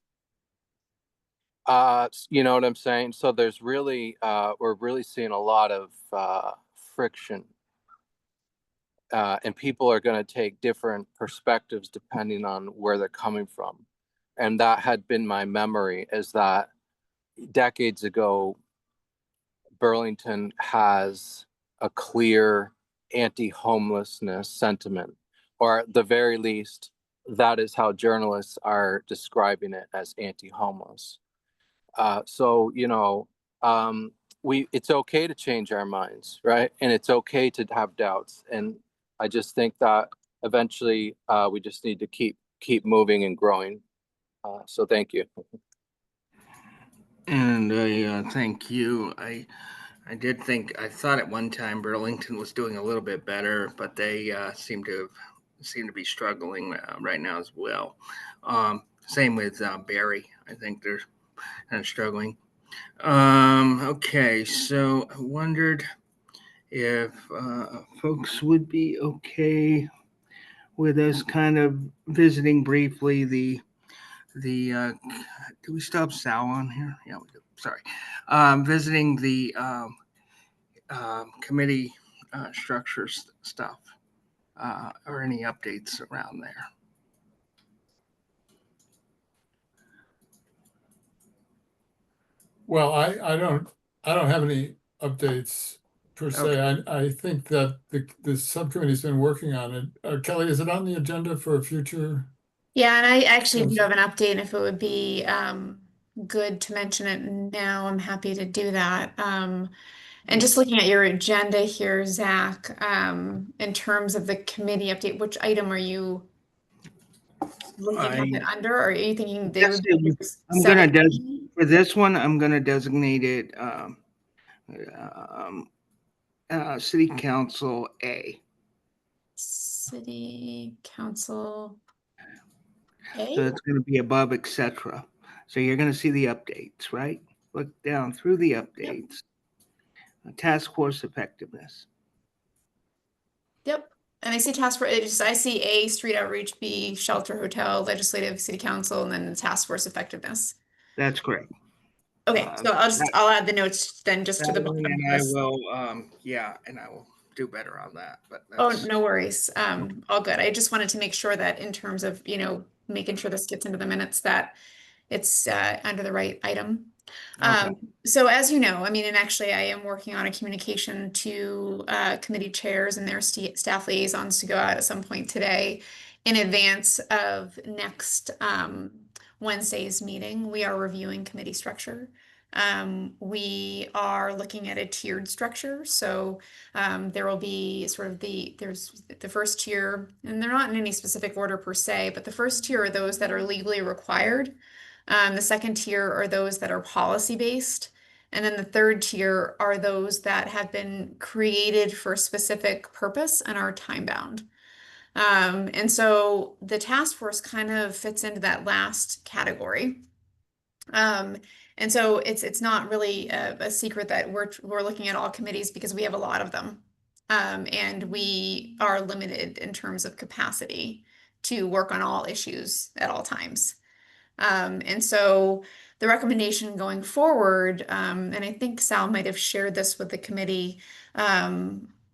You know what I'm saying? So there's really, we're really seeing a lot of friction. And people are going to take different perspectives depending on where they're coming from. And that had been my memory, is that decades ago, Burlington has a clear anti-homelessness sentiment, or at the very least, that is how journalists are describing it, as anti-homeless. So, it's okay to change our minds, right? And it's okay to have doubts. And I just think that eventually we just need to keep moving and growing. So thank you. And thank you. I thought at one time Burlington was doing a little bit better, but they seem to be struggling right now as well. Same with Barry. I think they're kind of struggling. Okay, so I wondered if folks would be okay with us kind of visiting briefly the do we still have Sal on here? Yeah, we do. Sorry. Visiting the committee structure stuff, or any updates around there. Well, I don't have any updates per se. I think that the subcommittee's been working on it. Kelly, is it on the agenda for a future? Yeah, and I actually do have an update, and if it would be good to mention it now, I'm happy to do that. And just looking at your agenda here, Zach, in terms of the committee update, which item are you looking at it under? Or are you thinking they would be I'm gonna for this one, I'm gonna designate it City Council A. City Council A? So it's going to be above, etc. So you're going to see the updates, right? Look down through the updates. Yep. Task force effectiveness. Yep. And I see task force, I see A, street outreach, B, shelter, hotel, legislative, city council, and then the task force effectiveness. That's correct. Okay, so I'll add the notes then just to the bottom. And I will, and I will do better on that. But no worries. All good. I just wanted to make sure that in terms of, making sure this gets into the minutes, that it's under the right item. Okay. So as you know, and actually I am working on a communication to committee chairs and their staff liaisons to go out at some point today in advance of next Wednesday's meeting. We are reviewing committee structure. We are looking at a tiered structure. So there will be there's the first tier, and they're not in any specific order per se, but the first tier are those that are legally required. The second tier are those that are policy based. And then the third tier are those that have been created for a specific purpose and are time bound. And so the task force kind of fits into that last category. And so it's not really a secret that we're looking at all committees because we have a lot of them. And we are limited in terms of capacity to work on all issues at all times. And so the recommendation going forward, and I think Sal might have shared this with the committee,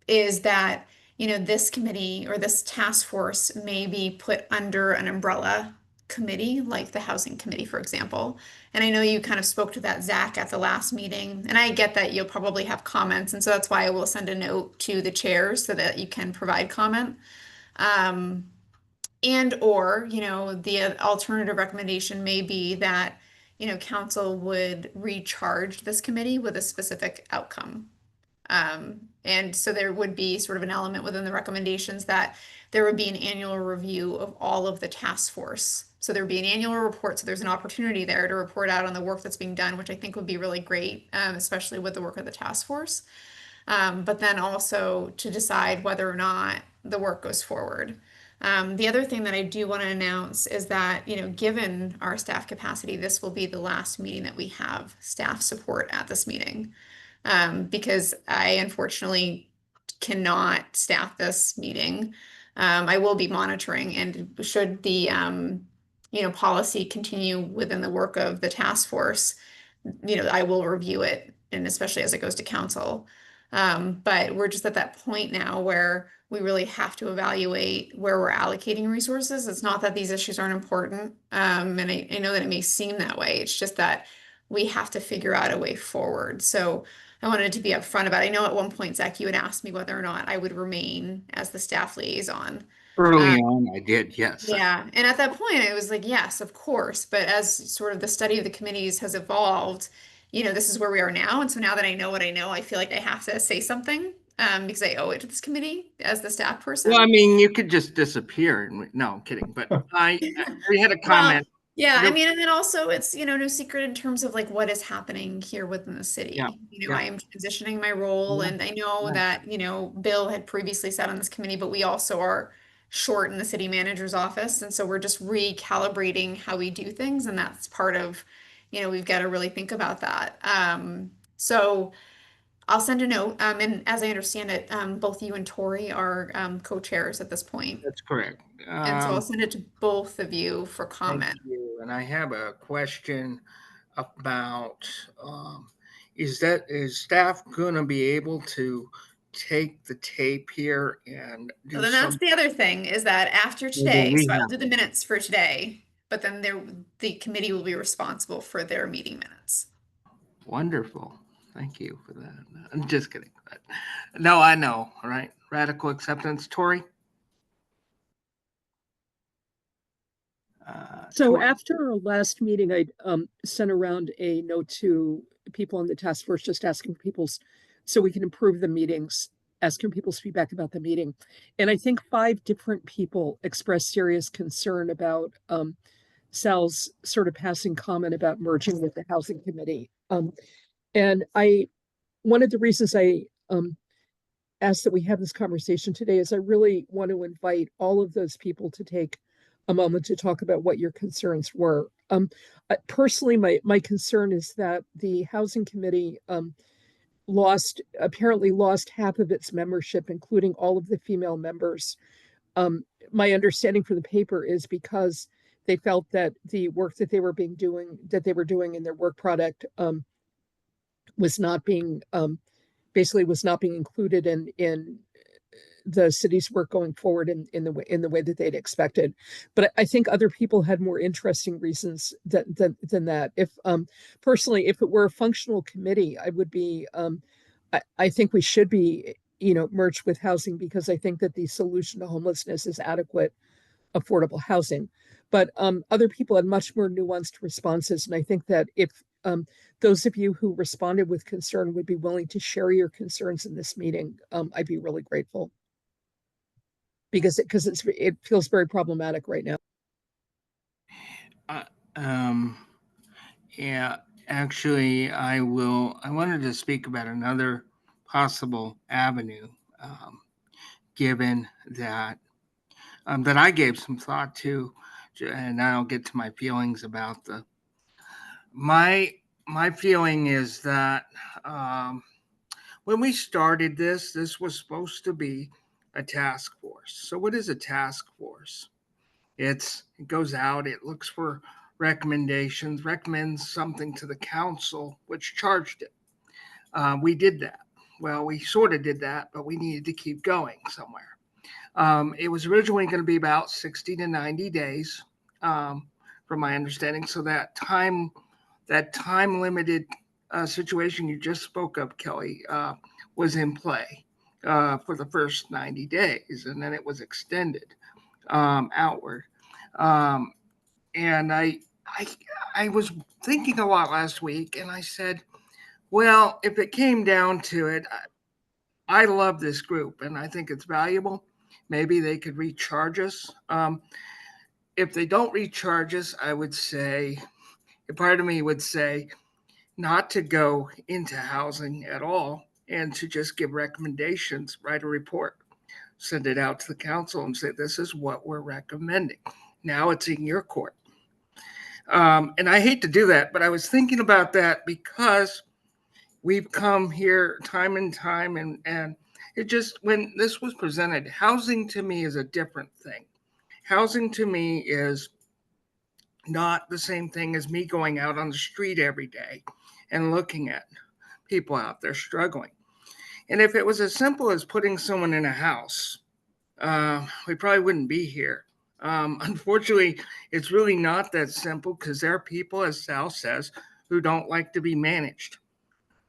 is that, you know, this committee or this task force may be put under an umbrella committee, like the housing committee, for example. And I know you kind of spoke to that, Zach, at the last meeting, and I get that you'll probably have comments, and so that's why I will send a note to the chairs so that you can provide comment. And or, you know, the alternative recommendation may be that, you know, council would recharge this committee with a specific outcome. And so there would be sort of an element within the recommendations that there would be an annual review of all of the task force. So there would be an annual report. So there's an opportunity there to report out on the work that's being done, which I think would be really great, especially with the work of the task force. But then also to decide whether or not the work goes forward. The other thing that I do want to announce is that, you know, given our staff capacity, this will be the last meeting that we have staff support at this meeting. Because I unfortunately cannot staff this meeting. I will be monitoring, and should the you know, policy continue within the work of the task force, you know, I will review it, and especially as it goes to council. But we're just at that point now where we really have to evaluate where we're allocating resources. It's not that these issues aren't important, and I know that it may seem that way. It's just that we have to figure out a way forward. So I wanted to be upfront about it. I know at one point, Zach, you had asked me whether or not I would remain as the staff liaison. Early on, I did, yes. Yeah, and at that point, I was like, yes, of course. But as sort of the study of the committees has evolved, you know, this is where we are now. And so now that I know what I know, I feel like I have to say something because I owe it to this committee as the staff person. Well, I mean, you could just disappear. No, I'm kidding. But I had a comment. Yeah, I mean, and then also it's, you know, no secret in terms of like what is happening here within the city. Yeah, You know, yeah. I am transitioning my role, Yeah, and I know yeah. that, you know, Bill had previously sat on this committee, but we also are short in the city manager's office. And so we're just recalibrating how we do things. And that's part of, you know, we've got to really think about that. So I'll send a note. And as I understand it, both you and Tori are co-chairs at this point. That's correct. And so I'll send it to both of you for comment. Thank you. And I have a question about, is staff going to be able to take the tape here and do So then that's some? the other thing is that after today, so I'll do the minutes for today, but then the committee will be responsible for their meeting minutes. Wonderful. Thank you for that. I'm just kidding. No, I know, right? Radical acceptance. Tori? So Tori. after our last meeting, I sent around a note to people on the task force, just asking so we can improve the meetings, asking people's feedback about the meeting. And I think 5 different people expressed serious concern about Sal's sort of passing comment about merging with the housing committee. And one of the reasons I asked that we have this conversation today is I really want to invite all of those people to take a moment to talk about what your concerns were. Personally, my concern is that the housing committee apparently lost half of its membership, including all of the female members. My understanding for the paper is because they felt that the work that they were doing in their work product was not being included in the city's work going forward in the way that they'd expected. But I think other people had more interesting reasons than that. If personally, if it were a functional committee, I would be I think we should be, you know, merged with housing, because I think that the solution to homelessness is adequate, affordable housing. But other people had much more nuanced responses. And I think that if those of you who responded with concern would be willing to share your concerns in this meeting, I'd be really grateful. Because it feels very problematic right now. Yeah, Actually, I wanted to speak about another possible avenue, given that that I gave some thought to, and I'll get to my feelings about my feeling is that when we started this was supposed to be a task force. So what is a task force? It goes out, it looks for recommendations, recommends something to the council, which charged it. We did that. Well, we sort of did that, but we needed to keep going somewhere. It was originally going to be about 60 to 90 days, from my understanding. So that time limited situation you just spoke of, Kelly, was in play for the first 90 days, and then it was extended outward. And I was thinking a lot last week, and I said, well, if it came down to it, I love this group, and I think it's valuable. Maybe they could recharge us. If they don't recharge us, I would say, a part of me would say, not to go into housing at all and to just give recommendations, write a report, send it out to the council and say, this is what we're recommending. Now it's in your court. And I hate to do that, but I was thinking about that because we've come here time and time, and it just, when this was presented, housing to me is a different thing. Housing to me is not the same thing as me going out on the street every day and looking at people out there struggling. And if it was as simple as putting someone in a house, we probably wouldn't be here. Unfortunately, it's really not that simple because there are people, as Sal says, who don't like to be managed.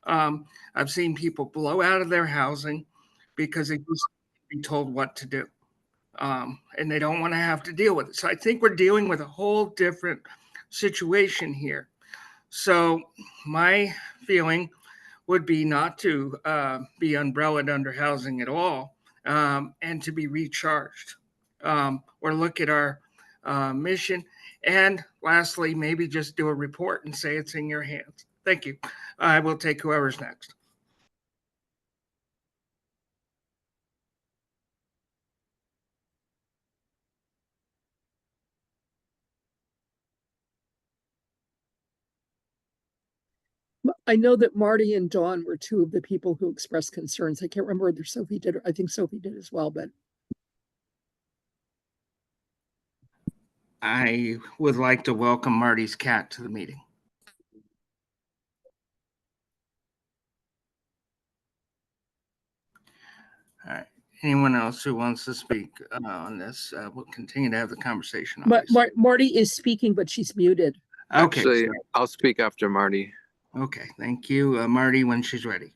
I've seen people blow out of their housing because they just be told what to do. And they don't want to have to deal with it. So I think we're dealing with a whole different situation here. So my feeling would be not to be umbrellaed under housing at all, and to be recharged, or look at our mission. And lastly, maybe just do a report and say it's in your hands. Thank you. I will take whoever's next. I know that Marty and Dawn were two of the people who expressed concerns. I can't remember whether Sophie did, or I think Sophie did as well, but I would like to welcome Marty's cat to the meeting. All right. Anyone else who wants to speak on this? We'll continue to have the conversation. Marty is speaking, but she's muted. Okay. Actually, I'll speak after Marty. Okay. Thank you, Marty, when she's ready.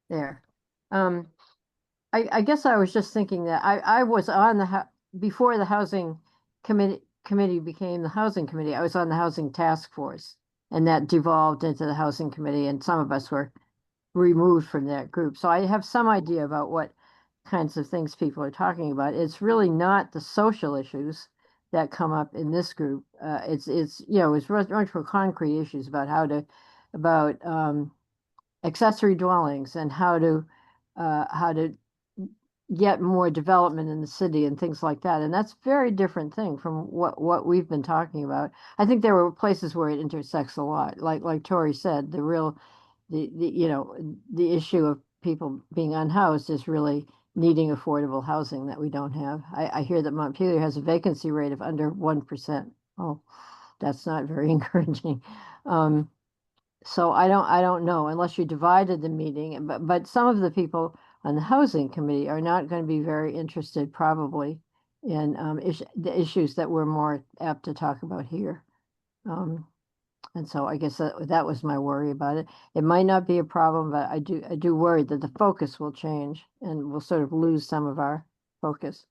There. I guess I was just thinking that I was on the before the housing committee became the housing committee. I was on the housing task force, and that devolved into the housing committee, and some of us were removed from that group. So I have some idea about what kinds of things people are talking about. It's really not the social issues that come up in this group. It's much more concrete issues about accessory dwellings and how to get more development in the city and things like that. And that's a very different thing from what we've been talking about. I think there were places where it intersects a lot. Like Tori said, the issue of people being unhoused is really needing affordable housing that we don't have. I hear that Montpelier has a vacancy rate of under 1%. Oh, that's not very encouraging. So I don't know, unless you divided the meeting, but some of the people on the housing committee are not going to be very interested probably in the issues that we're more apt to talk about here. And so I guess that was my worry about it. It might not be a problem, but I do worry that the focus will change and we'll sort of lose some of our focus.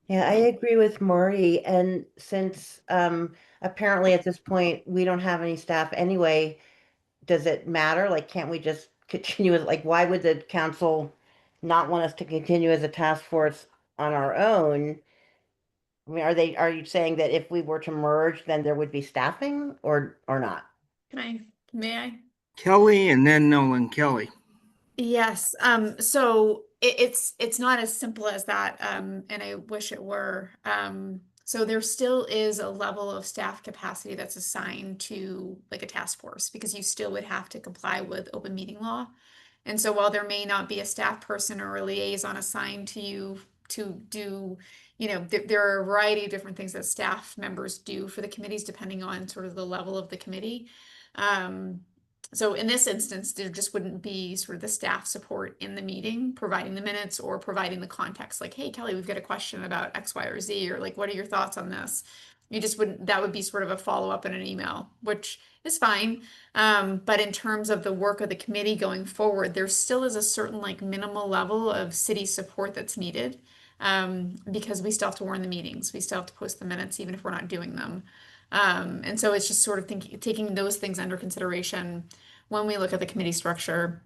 Yeah, I agree with Marty. And since apparently at this point we don't have any staff anyway, does it matter? Like, can't we just continue with, like, why would the council not want us to continue as a task force on our own. I mean, are you saying that if we were to merge, then there would be staffing or not? May I? Kelly and then Nolan. Kelly. Yes, so it's not as simple as that, and I wish it were. So there still is a level of staff capacity that's assigned to like a task force because you still would have to comply with open meeting law. And so while there may not be a staff person or a liaison assigned to you to do, there are a variety of different things that staff members do for the committees depending on sort of the level of the committee. So in this instance, there just wouldn't be sort of the staff support in the meeting, providing the minutes or providing the context, like, hey, Kelly, we've got a question about X, Y, or Z, or like, what are your thoughts on this? You just wouldn't, that would be sort of a follow-up in an email, which is fine. But in terms of the work of the committee going forward, there still is a certain like minimal level of city support that's needed. Because we still have to warn the meetings, we still have to post the minutes, even if we're not doing them. And so it's just sort of taking those things under consideration when we look at the committee structure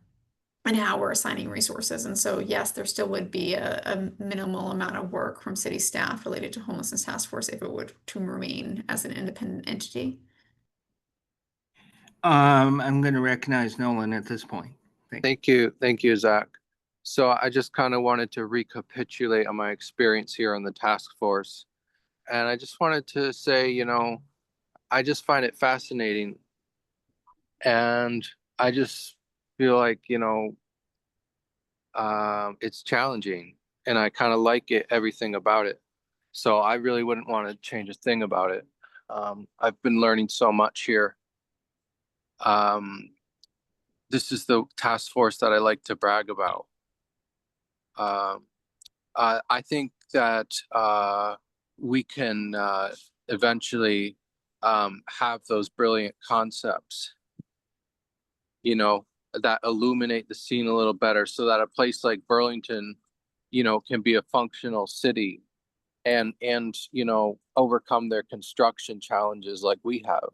and how we're assigning resources. And so, yes, there still would be a minimal amount of work from city staff related to homelessness task force if it were to remain as an independent entity. I'm going to recognize Nolan at this point. Thank you, Zach. So I just kind of wanted to recapitulate on my experience here on the task force. And I just wanted to say, I just find it fascinating. And I just feel like, it's challenging and I kind of like it, everything about it. So I really wouldn't want to change a thing about it. I've been learning so much here. This is the task force that I like to brag about. I think that we can eventually have those brilliant concepts, that illuminate the scene a little better so that a place like Burlington, can be a functional city and overcome their construction challenges like we have.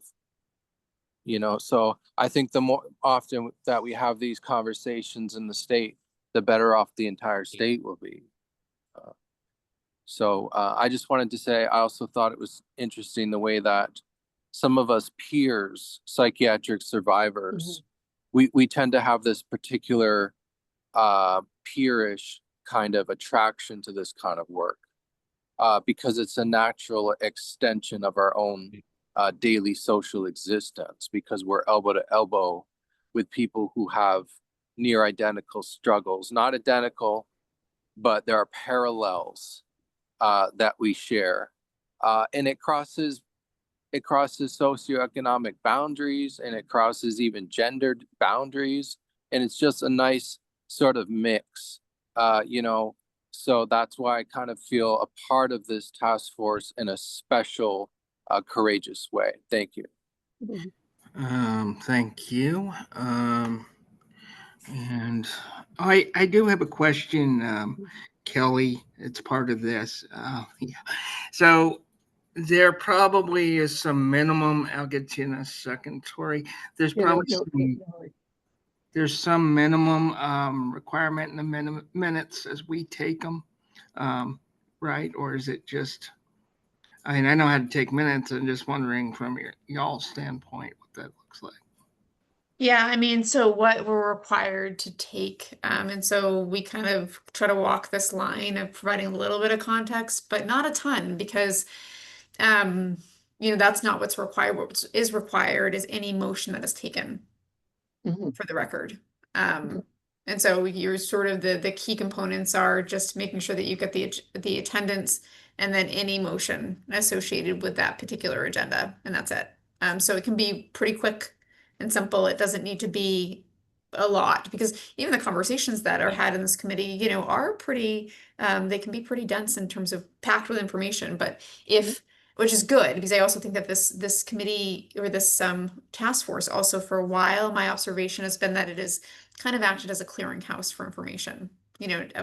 So I think the more often that we have these conversations in the state, the better off the entire state will be. So I just wanted to say, I also thought it was interesting the way that some of us peers, psychiatric survivors, we tend to have this particular peerish kind of attraction to this kind of work because it's a natural extension of our own daily social existence, because we're elbow to elbow with people who have near identical struggles, not identical, but there are parallels that we share. And it crosses socioeconomic boundaries, and it crosses even gendered boundaries. And it's just a nice sort of mix, so that's why I kind of feel a part of this task force in a special, courageous way. Thank you. Thank you. And I do have a question, Kelly. It's part of this. Yeah. So there probably is some minimum. I'll get to you in a second, Tori. There's probably there's some minimum requirement in the minutes as we take them, right? Or is it just? I mean, I know how to take minutes. I'm just wondering from y'all's standpoint what that looks like. Yeah, I mean, so what we're required to take, and so we kind of try to walk this line of providing a little bit of context, but not a ton, because that's not what's required. What is required is any motion that is taken for the record. And so you're sort of the key components are just making sure that you get the attendance and then any motion associated with that particular agenda, and that's it. So it can be pretty quick and simple. It doesn't need to be a lot, because even the conversations that are had in this committee, are pretty, they can be pretty dense in terms of packed with information. But which is good, because I also think that this committee or this task force also, for a while, my observation has been that it has kind of acted as a clearinghouse for information,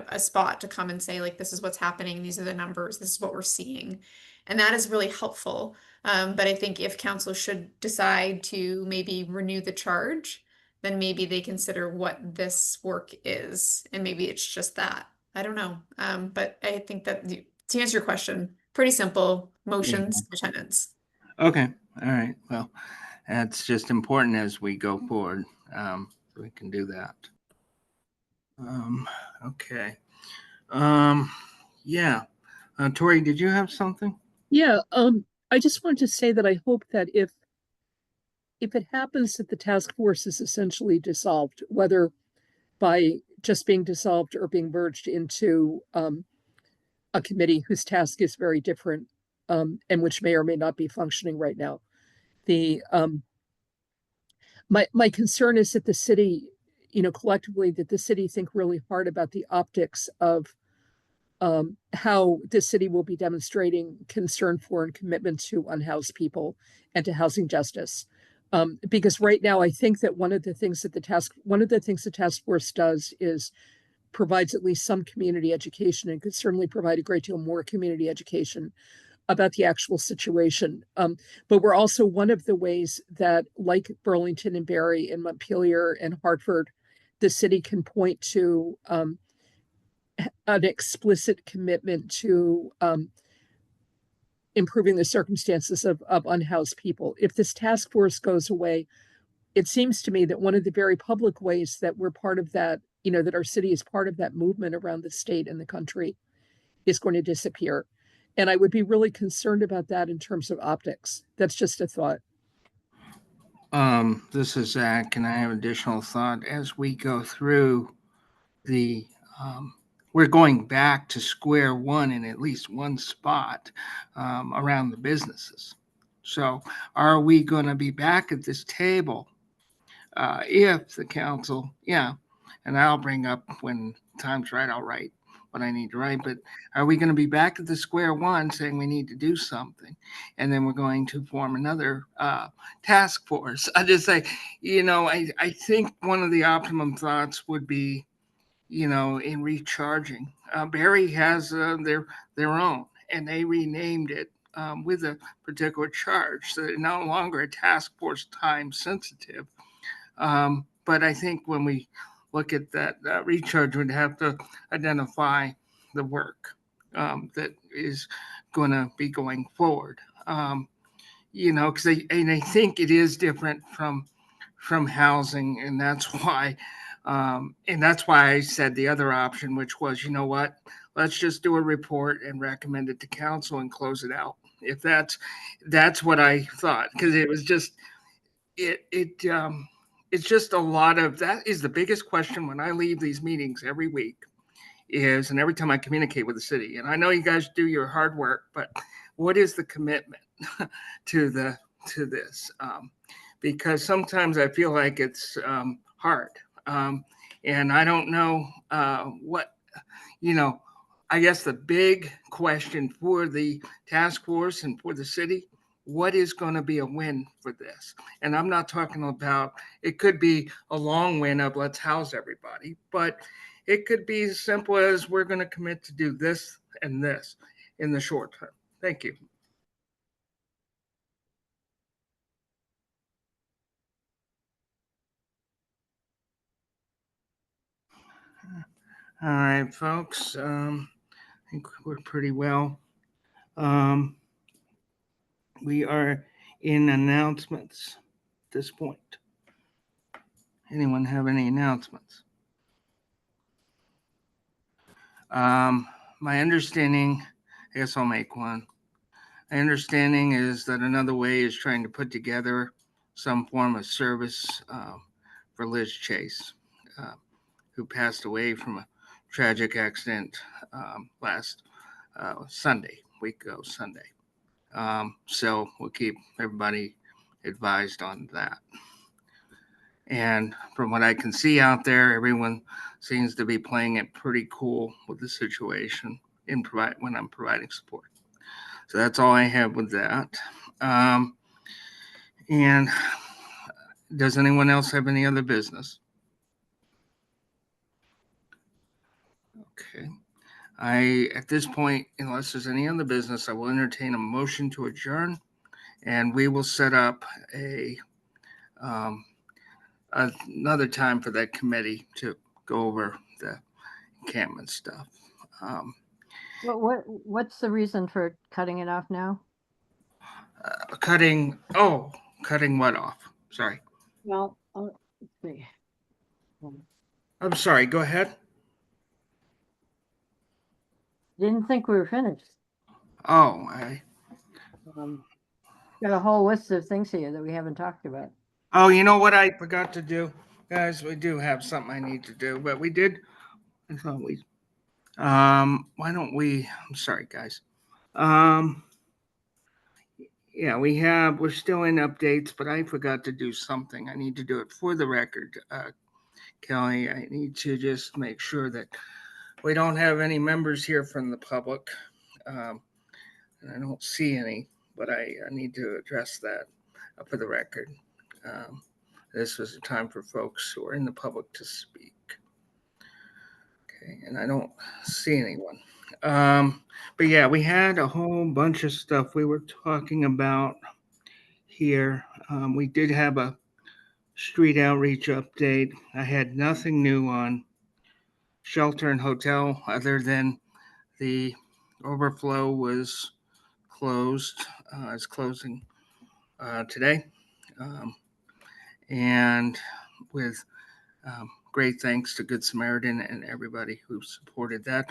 a spot to come and say, like, this is what's happening, these are the numbers, this is what we're seeing. And that is really helpful. But I think if council should decide to maybe renew the charge, then maybe they consider what this work is, and maybe it's just that. I don't know. But I think that to answer your question, pretty simple: motions, attendance. Okay. All right. Well, that's just important as we go forward. We can do that. Okay. Yeah. Tori, did you have something? Yeah, I just wanted to say that I hope that if it happens that the task force is essentially dissolved, whether by just being dissolved or being merged into a committee whose task is very different, and which may or may not be functioning right now, the my concern is that the city, collectively, that the city think really hard about the optics of how the city will be demonstrating concern for and commitment to unhoused people and to housing justice. Because right now, I think that one of the things the task force does is provides at least some community education, and could certainly provide a great deal more community education about the actual situation. But we're also one of the ways that, like Burlington and Barry and Montpelier and Hartford, the city can point to an explicit commitment to improving the circumstances of unhoused people. If this task force goes away, it seems to me that one of the very public ways that we're part of that, that our city is part of that movement around the state and the country, is going to disappear. And I would be really concerned about that in terms of optics. That's just a thought. This is Zach, and I have additional thought as we go through the we're going back to square one in at least one spot around the businesses. So are we going to be back at this table if the council, and I'll bring up when time's right, I'll write what I need to write, but are we going to be back at the square one saying we need to do something? And then we're going to form another task force. I just say, I think one of the optimum thoughts would be, in recharging. Barry has their own, and they renamed it with a particular charge. So they're no longer a task force time sensitive. But I think when we look at that recharge, we'd have to identify the work that is going to be going forward. Because I think it is different from housing, and that's why I said the other option, which was, let's just do a report and recommend it to council and close it out. If that's what I thought, because it was just it's just a lot of that is the biggest question when I leave these meetings every week and every time I communicate with the city, and I know you guys do your hard work, but what is the commitment to this? Because sometimes I feel like it's hard. And I don't know what, I guess the big question for the task force and for the city, what is going to be a win for this? And I'm not talking about, it could be a long win of let's house everybody, but it could be as simple as we're going to commit to do this and this in the short term. Thank you. All right, folks. I think we're pretty well. We are in announcements at this point. Anyone have any announcements? My understanding, I guess I'll make one. My understanding is that another way is trying to put together some form of service for Liz Chase, who passed away from a tragic accident last week ago Sunday. So we'll keep everybody advised on that. And from what I can see out there, everyone seems to be playing it pretty cool with the situation when I'm providing support. So that's all I have with that. And does anyone else have any other business? Okay. At this point, unless there's any other business, I will entertain a motion to adjourn, and we will set up a another time for that committee to go over the encampment stuff. What's the reason for cutting it off now? Cutting what off? Sorry. Well, let's see. I'm sorry. Go ahead. Didn't think we were finished. Oh, Got a whole list of things here that we haven't talked about. oh, you know what I forgot to do, guys? We do have something I need to do, but we did. I thought we. Why don't we? I'm sorry, guys. Yeah, we're still in updates, but I forgot to do something. I need to do it for the record, Kelly. I need to just make sure that we don't have any members here from the public. And I don't see any, but I need to address that for the record. This was a time for folks who are in the public to speak. Okay, and I don't see anyone. But yeah, we had a whole bunch of stuff we were talking about here. We did have a street outreach update. I had nothing new on shelter and hotel other than the overflow was closed. It's closing today. And with great thanks to Good Samaritan and everybody who supported that.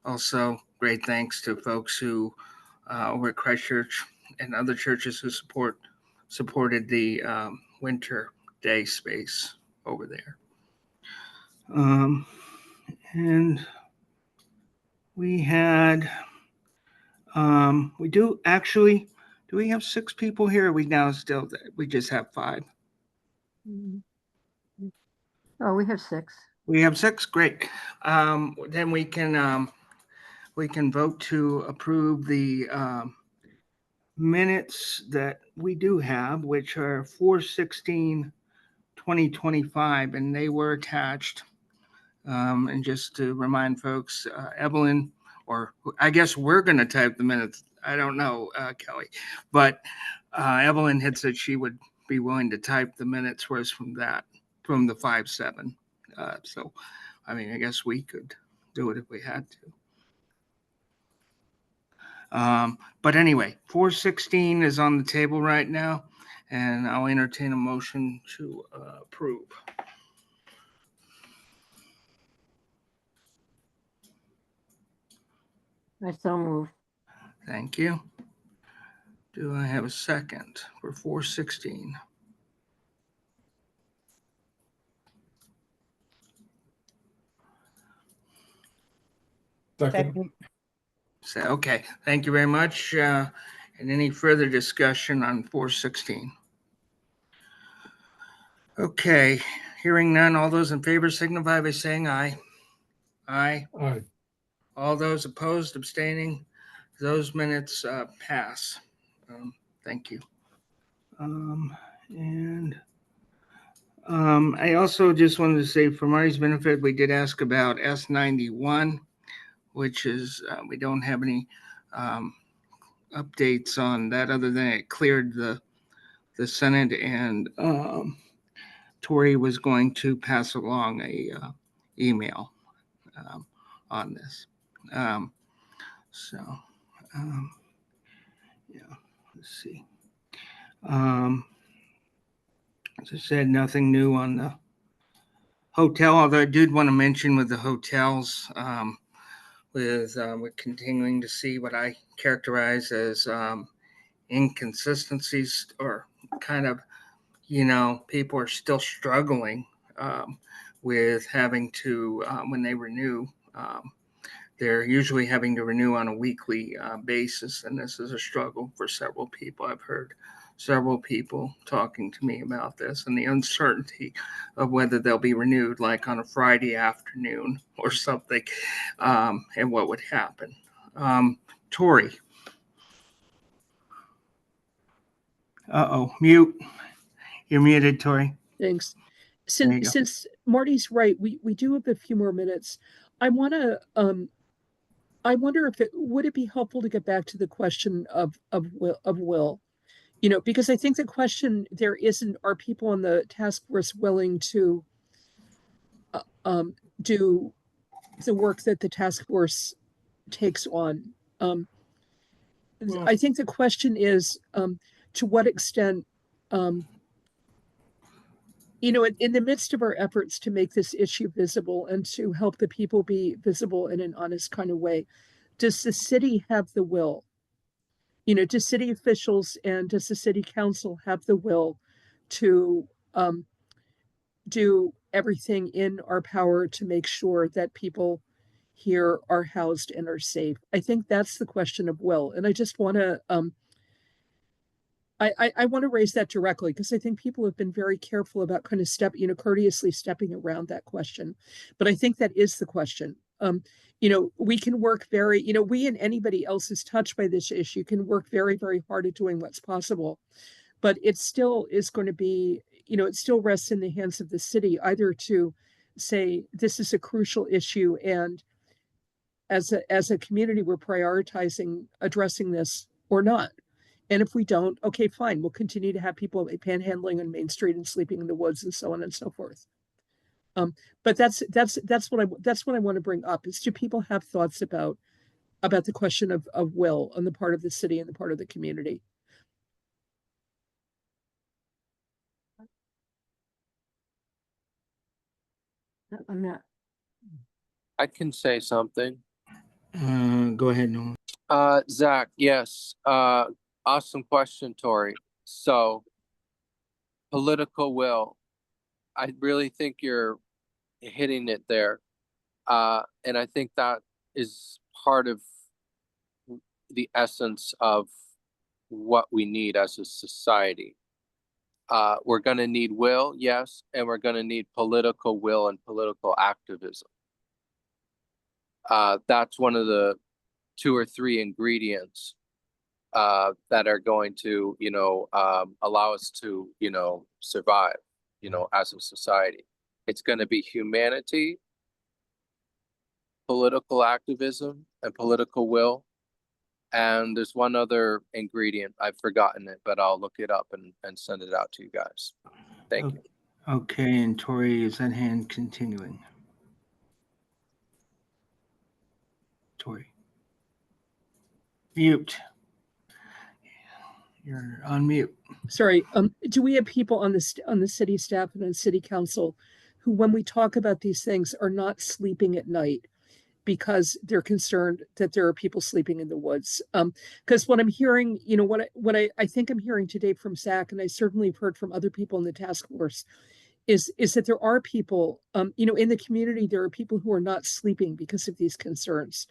Also, great thanks to folks who over at Christ Church and other churches who supported the winter day space over there. And we had, do we have 6 people here? We just have 5. Oh, we have 6. We have 6. Great. Then we can vote to approve the minutes that we do have, which are 4/16/2025, and they were attached. And just to remind folks, Evelyn, or I guess we're going to type the minutes. I don't know, Kelly, but Evelyn had said she would be willing to type the minutes for us from the 5/7. So, I mean, I guess we could do it if we had to. But anyway, 4/16 is on the table right now, and I'll entertain a motion to approve. I so move. Thank you. Do I have a second for 4/16? Second. So, okay, thank you very much. And any further discussion on 4/16? Okay, hearing none, all those in favor signify by saying aye. Aye. Aye. All those opposed, abstaining, those minutes pass. Thank you. I also just wanted to say, for Marty's benefit, we did ask about S91, which is we don't have any updates on that other than it cleared the Senate, and Tori was going to pass along a email on this. Yeah, let's see. As I said, nothing new on the hotel, although I did want to mention with the hotels, we're continuing to see what I characterize as inconsistencies, or kind of, people are still struggling with having to, when they renew, they're usually having to renew on a weekly basis, and this is a struggle for several people. I've heard several people talking to me about this and the uncertainty of whether they'll be renewed like on a Friday afternoon or something, and what would happen. Tori. Mute. You're muted, Tori. Thanks. Since Marty's right, we do have a few more minutes. I wonder if would it be helpful to get back to the question of Will. You know, because I think the question there isn't, are people on the task force willing to do the work that the task force takes on? I think the question is, to what extent, you know, in the midst of our efforts to make this issue visible and to help the people be visible in an honest kind of way, does the city have the will? You know, do city officials and does the city council have the will to do everything in our power to make sure that people here are housed and are safe? I think that's the question of will. And I just want to, I want to raise that directly because I think people have been very careful about kind of courteously stepping around that question. But I think that is the question. You know, we can work very, you know, we and anybody else who's touched by this issue can work very, very hard at doing what's possible. But it still is going to be, you know, it still rests in the hands of the city either to say this is a crucial issue and as a community we're prioritizing addressing this or not. And if we don't, okay, fine, we'll continue to have people panhandling on Main Street and sleeping in the woods and so on and so forth. But that's what I want to bring up is, do people have thoughts about the question of will on the part of the city and the part of the community? I'm not. I can say something. Go ahead, Nolan. Zach, yes. Awesome question, Tori. So, political will. I really think you're hitting it there. And I think that is part of the essence of what we need as a society. We're going to need will, yes, and we're going to need political will and political activism. That's one of the 2 or 3 ingredients that are going to, allow us to, survive, as a society. It's going to be humanity, political activism, and political will. And there's one other ingredient. I've forgotten it, but I'll look it up and send it out to you guys. Thank you. Okay, and Tori, is that hand continuing? Tori. Mute. You're on mute. Sorry. Do we have people on the city staff and on city council who, when we talk about these things, are not sleeping at night because they're concerned that there are people sleeping in the woods? Because what I'm hearing, you know, what I think I'm hearing today from Zach, and I certainly have heard from other people in the task force, is that there are people, you know, in the community, there are people who are not sleeping because of these concerns.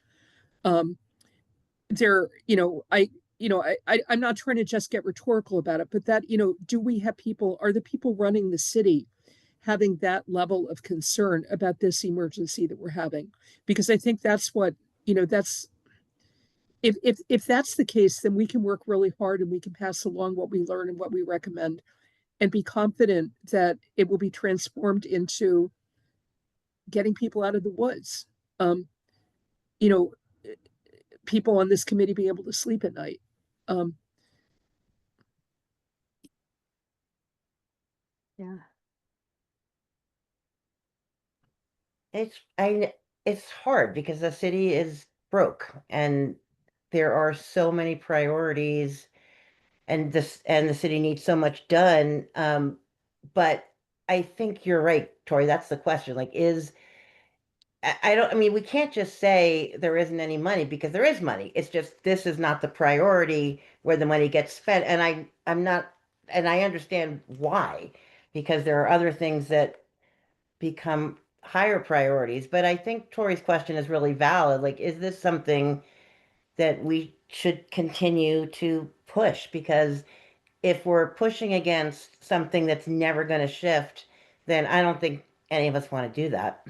There, you know, I'm not trying to just get rhetorical about it, but that, you know, do we have people, are the people running the city having that level of concern about this emergency that we're having? Because I think that's what, you know, that's, if that's the case, then we can work really hard and we can pass along what we learn and what we recommend and be confident that it will be transformed into getting people out of the woods. You know, people on this committee be able to sleep at night. Yeah. It's hard because the city is broke and there are so many priorities and the city needs so much done. But I think you're right, Tori. That's the question. Like, I mean, we can't just say there isn't any money because there is money. It's just this is not the priority where the money gets spent. And I'm not, and I understand why, because there are other things that become higher priorities. But I think Tori's question is really valid. Like, is this something that we should continue to push? Because if we're pushing against something that's never going to shift, then I don't think any of us want to do that.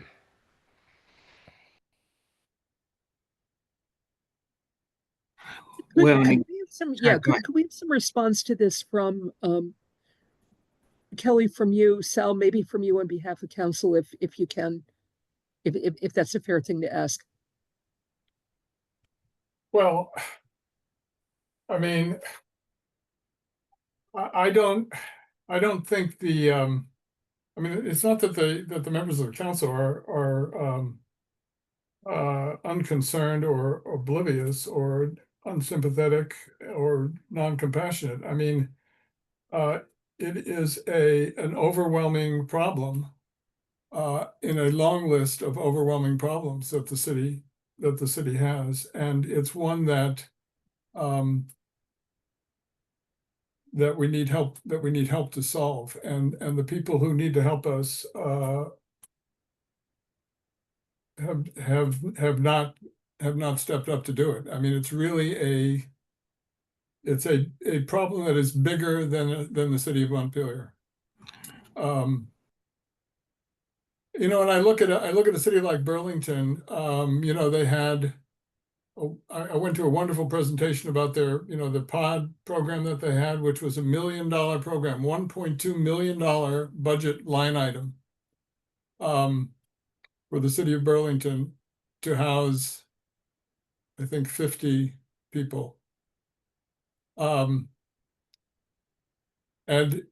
Well, could we have some, yeah, could we have some response to this from Kelly, from you, Sal, maybe from you on behalf of council, if you can, if that's a fair thing to ask. Well, I mean, I don't think the, I mean, it's not that the members of the council are unconcerned or oblivious or unsympathetic or non-compassionate. I mean, it is an overwhelming problem in a long list of overwhelming problems that the city has, and it's one that that we need help to solve, and the people who need to help us have not stepped up to do it. I mean, it's really a problem that is bigger than the city of Montpelier. You know, and I look at a city like Burlington. You know, they had. I went to a wonderful presentation about their, you know, the pod program that they had, which was $1 million program, $1.2 million budget line item for the city of Burlington to house, I think, 50 people. And it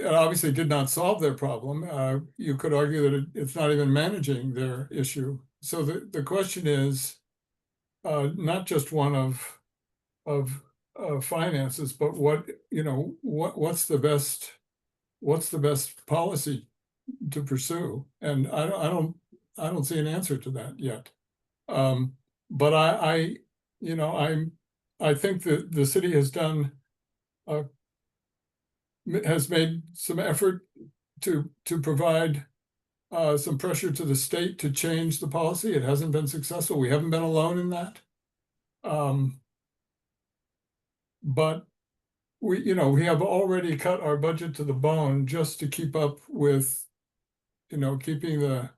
obviously did not solve their problem. You could argue that it's not even managing their issue. So the question is not just one of finances, but what's the best policy to pursue? And I don't see an answer to that yet. But I think that the city has made some effort to provide some pressure to the state to change the policy. It hasn't been successful. We haven't been alone in that. But we have already cut our budget to the bone just to keep up with, keeping the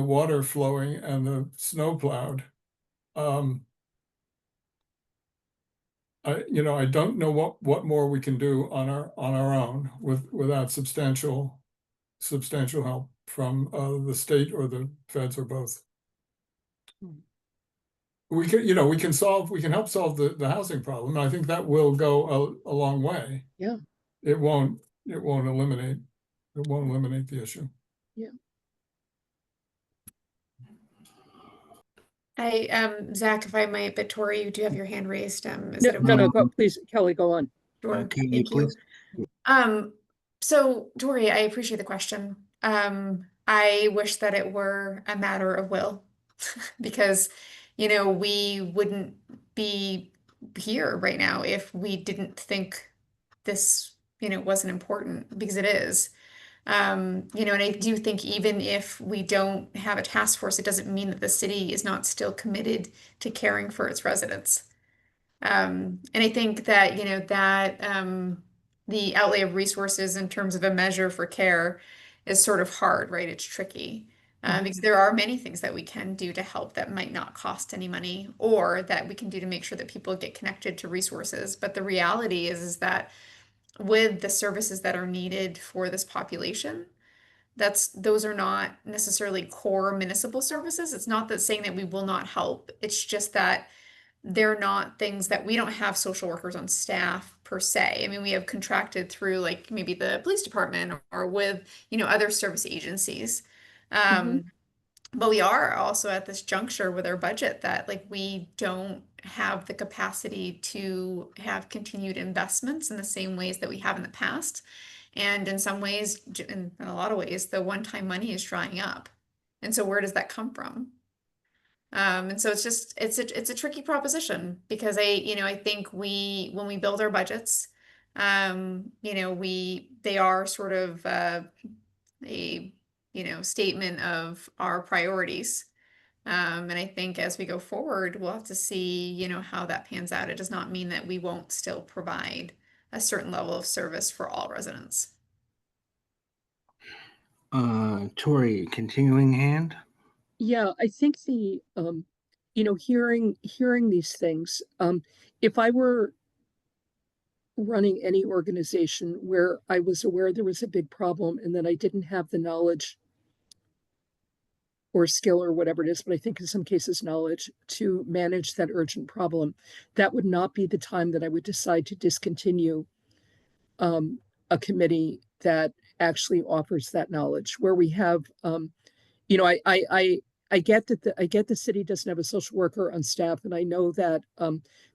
water flowing and the snow plowed. I don't know what more we can do on our own without substantial help from the state or the feds or both. We can help solve the housing problem. And I think that will go a long way. Yeah. It won't eliminate the issue. Yeah. Zach, if I might, but Tori, you do have your hand raised. Is No, it no, okay? no, go, please, Kelly, go on. Sure. Can you Thank you. please? So Tori, I appreciate the question. I wish that it were a matter of will, because, we wouldn't be here right now if we didn't think this, wasn't important, because it is. And I do think even if we don't have a task force, it doesn't mean that the city is not still committed to caring for its residents. And I think that, the outlay of resources in terms of a measure for care is sort of hard, right? It's tricky. Because there are many things that we can do to help that might not cost any money, or that we can do to make sure that people get connected to resources. But the reality is that with the services that are needed for this population, those are not necessarily core municipal services. It's not that saying that we will not help. It's just that they're not things that we don't have social workers on staff per se. I mean, we have contracted through like maybe the police department or with, other service agencies. But we are also at this juncture with our budget that like we don't have the capacity to have continued investments in the same ways that we have in the past. And in some ways, in a lot of ways, the one-time money is drying up. And so where does that come from? And so it's a tricky proposition, because I think when we build our budgets, they are sort of a statement of our priorities. And I think as we go forward, we'll have to see, how that pans out. It does not mean that we won't still provide a certain level of service for all residents. Tori, continuing hand. Yeah, I think hearing these things, if I were running any organization where I was aware there was a big problem and that I didn't have the knowledge or skill or whatever it is, but I think in some cases knowledge to manage that urgent problem, that would not be the time that I would decide to discontinue a committee that actually offers that knowledge, where we have, you know, I get that I get the city doesn't have a social worker on staff, and I know that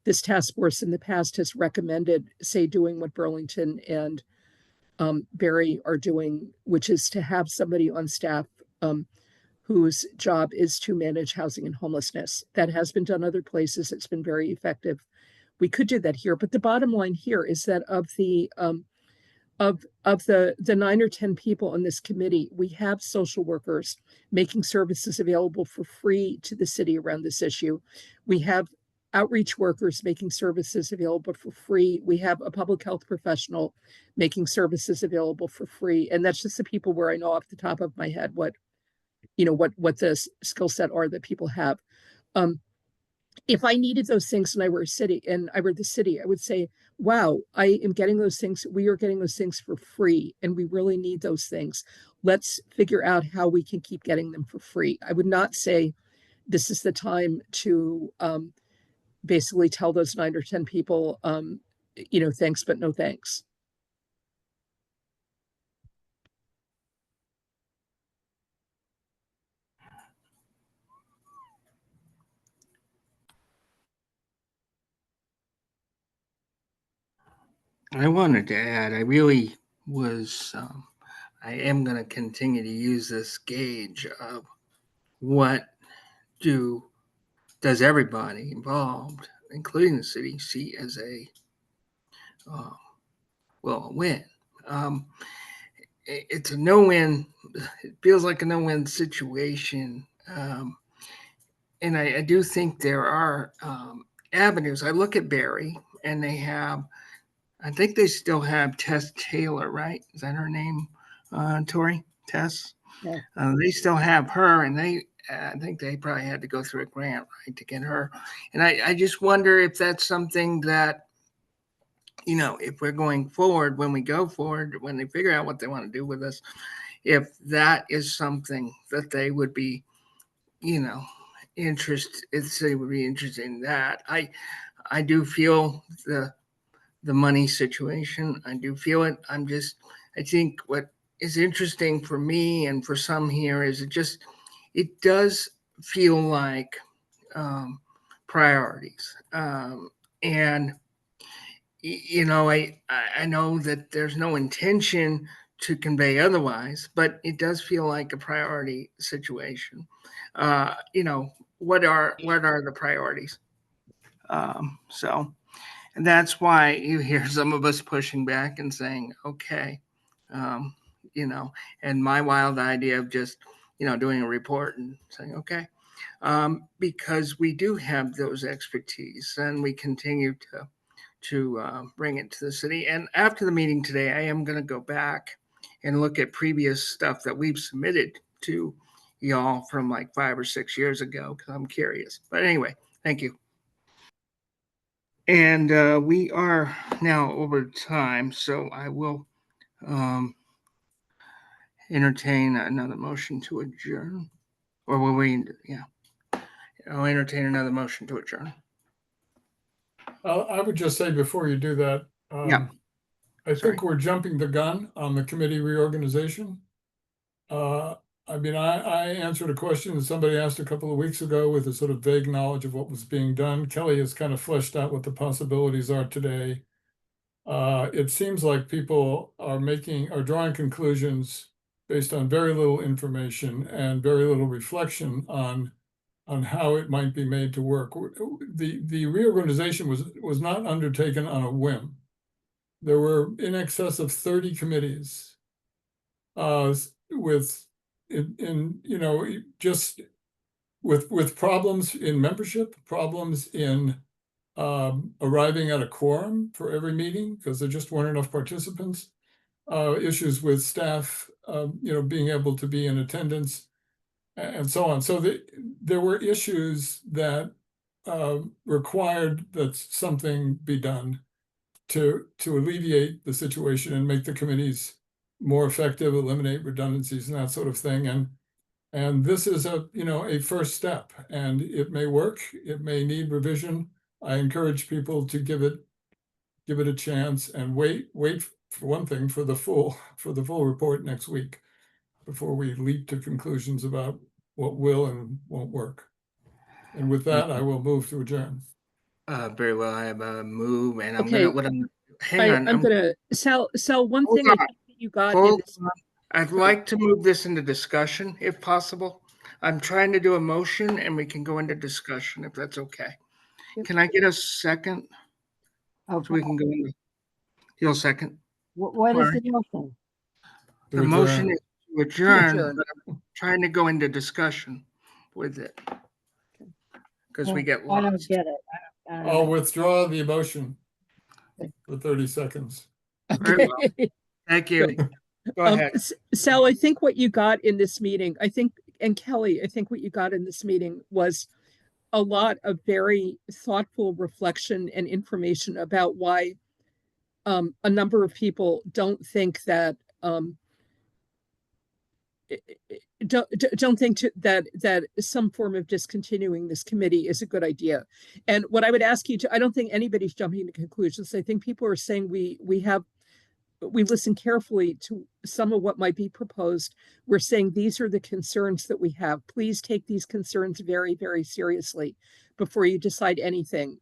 this task force in the past has recommended, say, doing what Burlington and Barry are doing, which is to have somebody on staff whose job is to manage housing and homelessness. That has been done other places. It's been very effective. We could do that here, but the bottom line here is that of the 9 or 10 people on this committee, we have social workers making services available for free to the city around this issue. We have outreach workers making services available for free. We have a public health professional making services available for free. And that's just the people where I know off the top of my head what the skill set are that people have. If I needed those things and I were the city, I would say, wow, I am getting those things. We are getting those things for free, and we really need those things. Let's figure out how we can keep getting them for free. I would not say this is the time to basically tell those 9 or 10 people, thanks, but no thanks. I wanted to add, I really was, I am going to continue to use this gauge of what does everybody involved, including the city, see as a win. It's a no-win. It feels like a no-win situation. And I do think there are avenues. I look at Barry, and I think they still have Tess Taylor, right? Is that her name, Tori? Tess? Yeah. They still have her, and I think they probably had to go through a grant, right, to get her. And I just wonder if that's something that, if we're going forward, when they figure out what they want to do with us, if that is something that they would be, interested in that. I do feel the money situation. I do feel it. I think what is interesting for me and for some here is it does feel like priorities. And, I know that there's no intention to convey otherwise, but it does feel like a priority situation. What are the priorities? And that's why you hear some of us pushing back and saying, okay, and my wild idea of just, doing a report and saying, okay, because we do have those expertise and we continue to bring it to the city. And after the meeting today, I am going to go back and look at previous stuff that we've submitted to y'all from like 5 or 6 years ago, because I'm curious. But anyway, thank you. And we are now over time, so I will entertain another motion to adjourn. Or will we? Yeah. I'll entertain another motion to adjourn. I would just say before you do that, Yeah. I think we're jumping the gun on the committee reorganization. I answered a question that somebody asked a couple of weeks ago with a sort of vague knowledge of what was being done. Kelly has kind of fleshed out what the possibilities are today. It seems like people are drawing conclusions based on very little information and very little reflection on how it might be made to work. The reorganization was not undertaken on a whim. There were in excess of 30 committees with problems in membership, problems in arriving at a quorum for every meeting because there just weren't enough participants, issues with staff, being able to be in attendance, and so on. So there were issues that required that something be done to alleviate the situation and make the committees more effective, eliminate redundancies and that sort of thing. And And this is a first step, and it may work, it may need revision. I encourage people to give it a chance and wait for one thing for the full report next week before we leap to conclusions about what will and won't work. And with that, I will move to adjourn. Very well. I have a move, and Okay. hang on. I'm gonna, Sal, one Hold thing I on. think that you got in Hold this. on. I'd like to move this into discussion if possible. I'm trying to do a motion and we can go into discussion if that's okay. Yep. Can I get a second so we can go into, you'll second? What is the motion? To The motion adjourn. is to adjourn, adjourn. but I'm trying to go into discussion with it. Because we get I don't lost. get it. I don't I'll know. withdraw the motion for 30 seconds. Very well. Okay. Thank you. Good. Go ahead. Sal, I think what you got in this meeting, and Kelly, I think what you got in this meeting was a lot of very thoughtful reflection and information about why a number of people don't think that don't think that some form of discontinuing this committee is a good idea. And what I would ask you to, I don't think anybody's jumping to conclusions. I think people are saying we listen carefully to some of what might be proposed. We're saying these are the concerns that we have. Please take these concerns very, very seriously before you decide anything.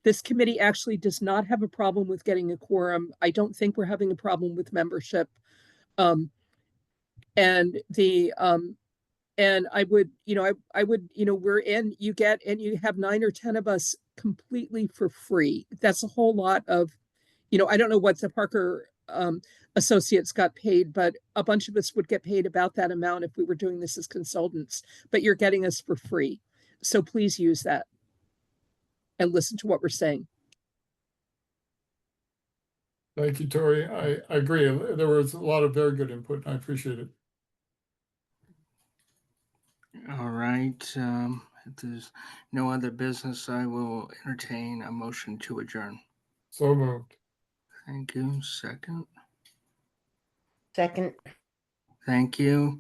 This committee actually does not have a problem with getting a quorum. I don't think we're having a problem with membership. And I would, we're in, you have 9 or 10 of us completely for free. That's a whole lot of, I don't know what the Parker associates got paid, but a bunch of us would get paid about that amount if we were doing this as consultants, but you're getting us for free. So please use that and listen to what we're saying. Thank you, Tori. I agree. There was a lot of very good input. I appreciate it. All right. If there's no other business, I will entertain a motion to adjourn. So moved. Thank you. Second. Second. Thank you.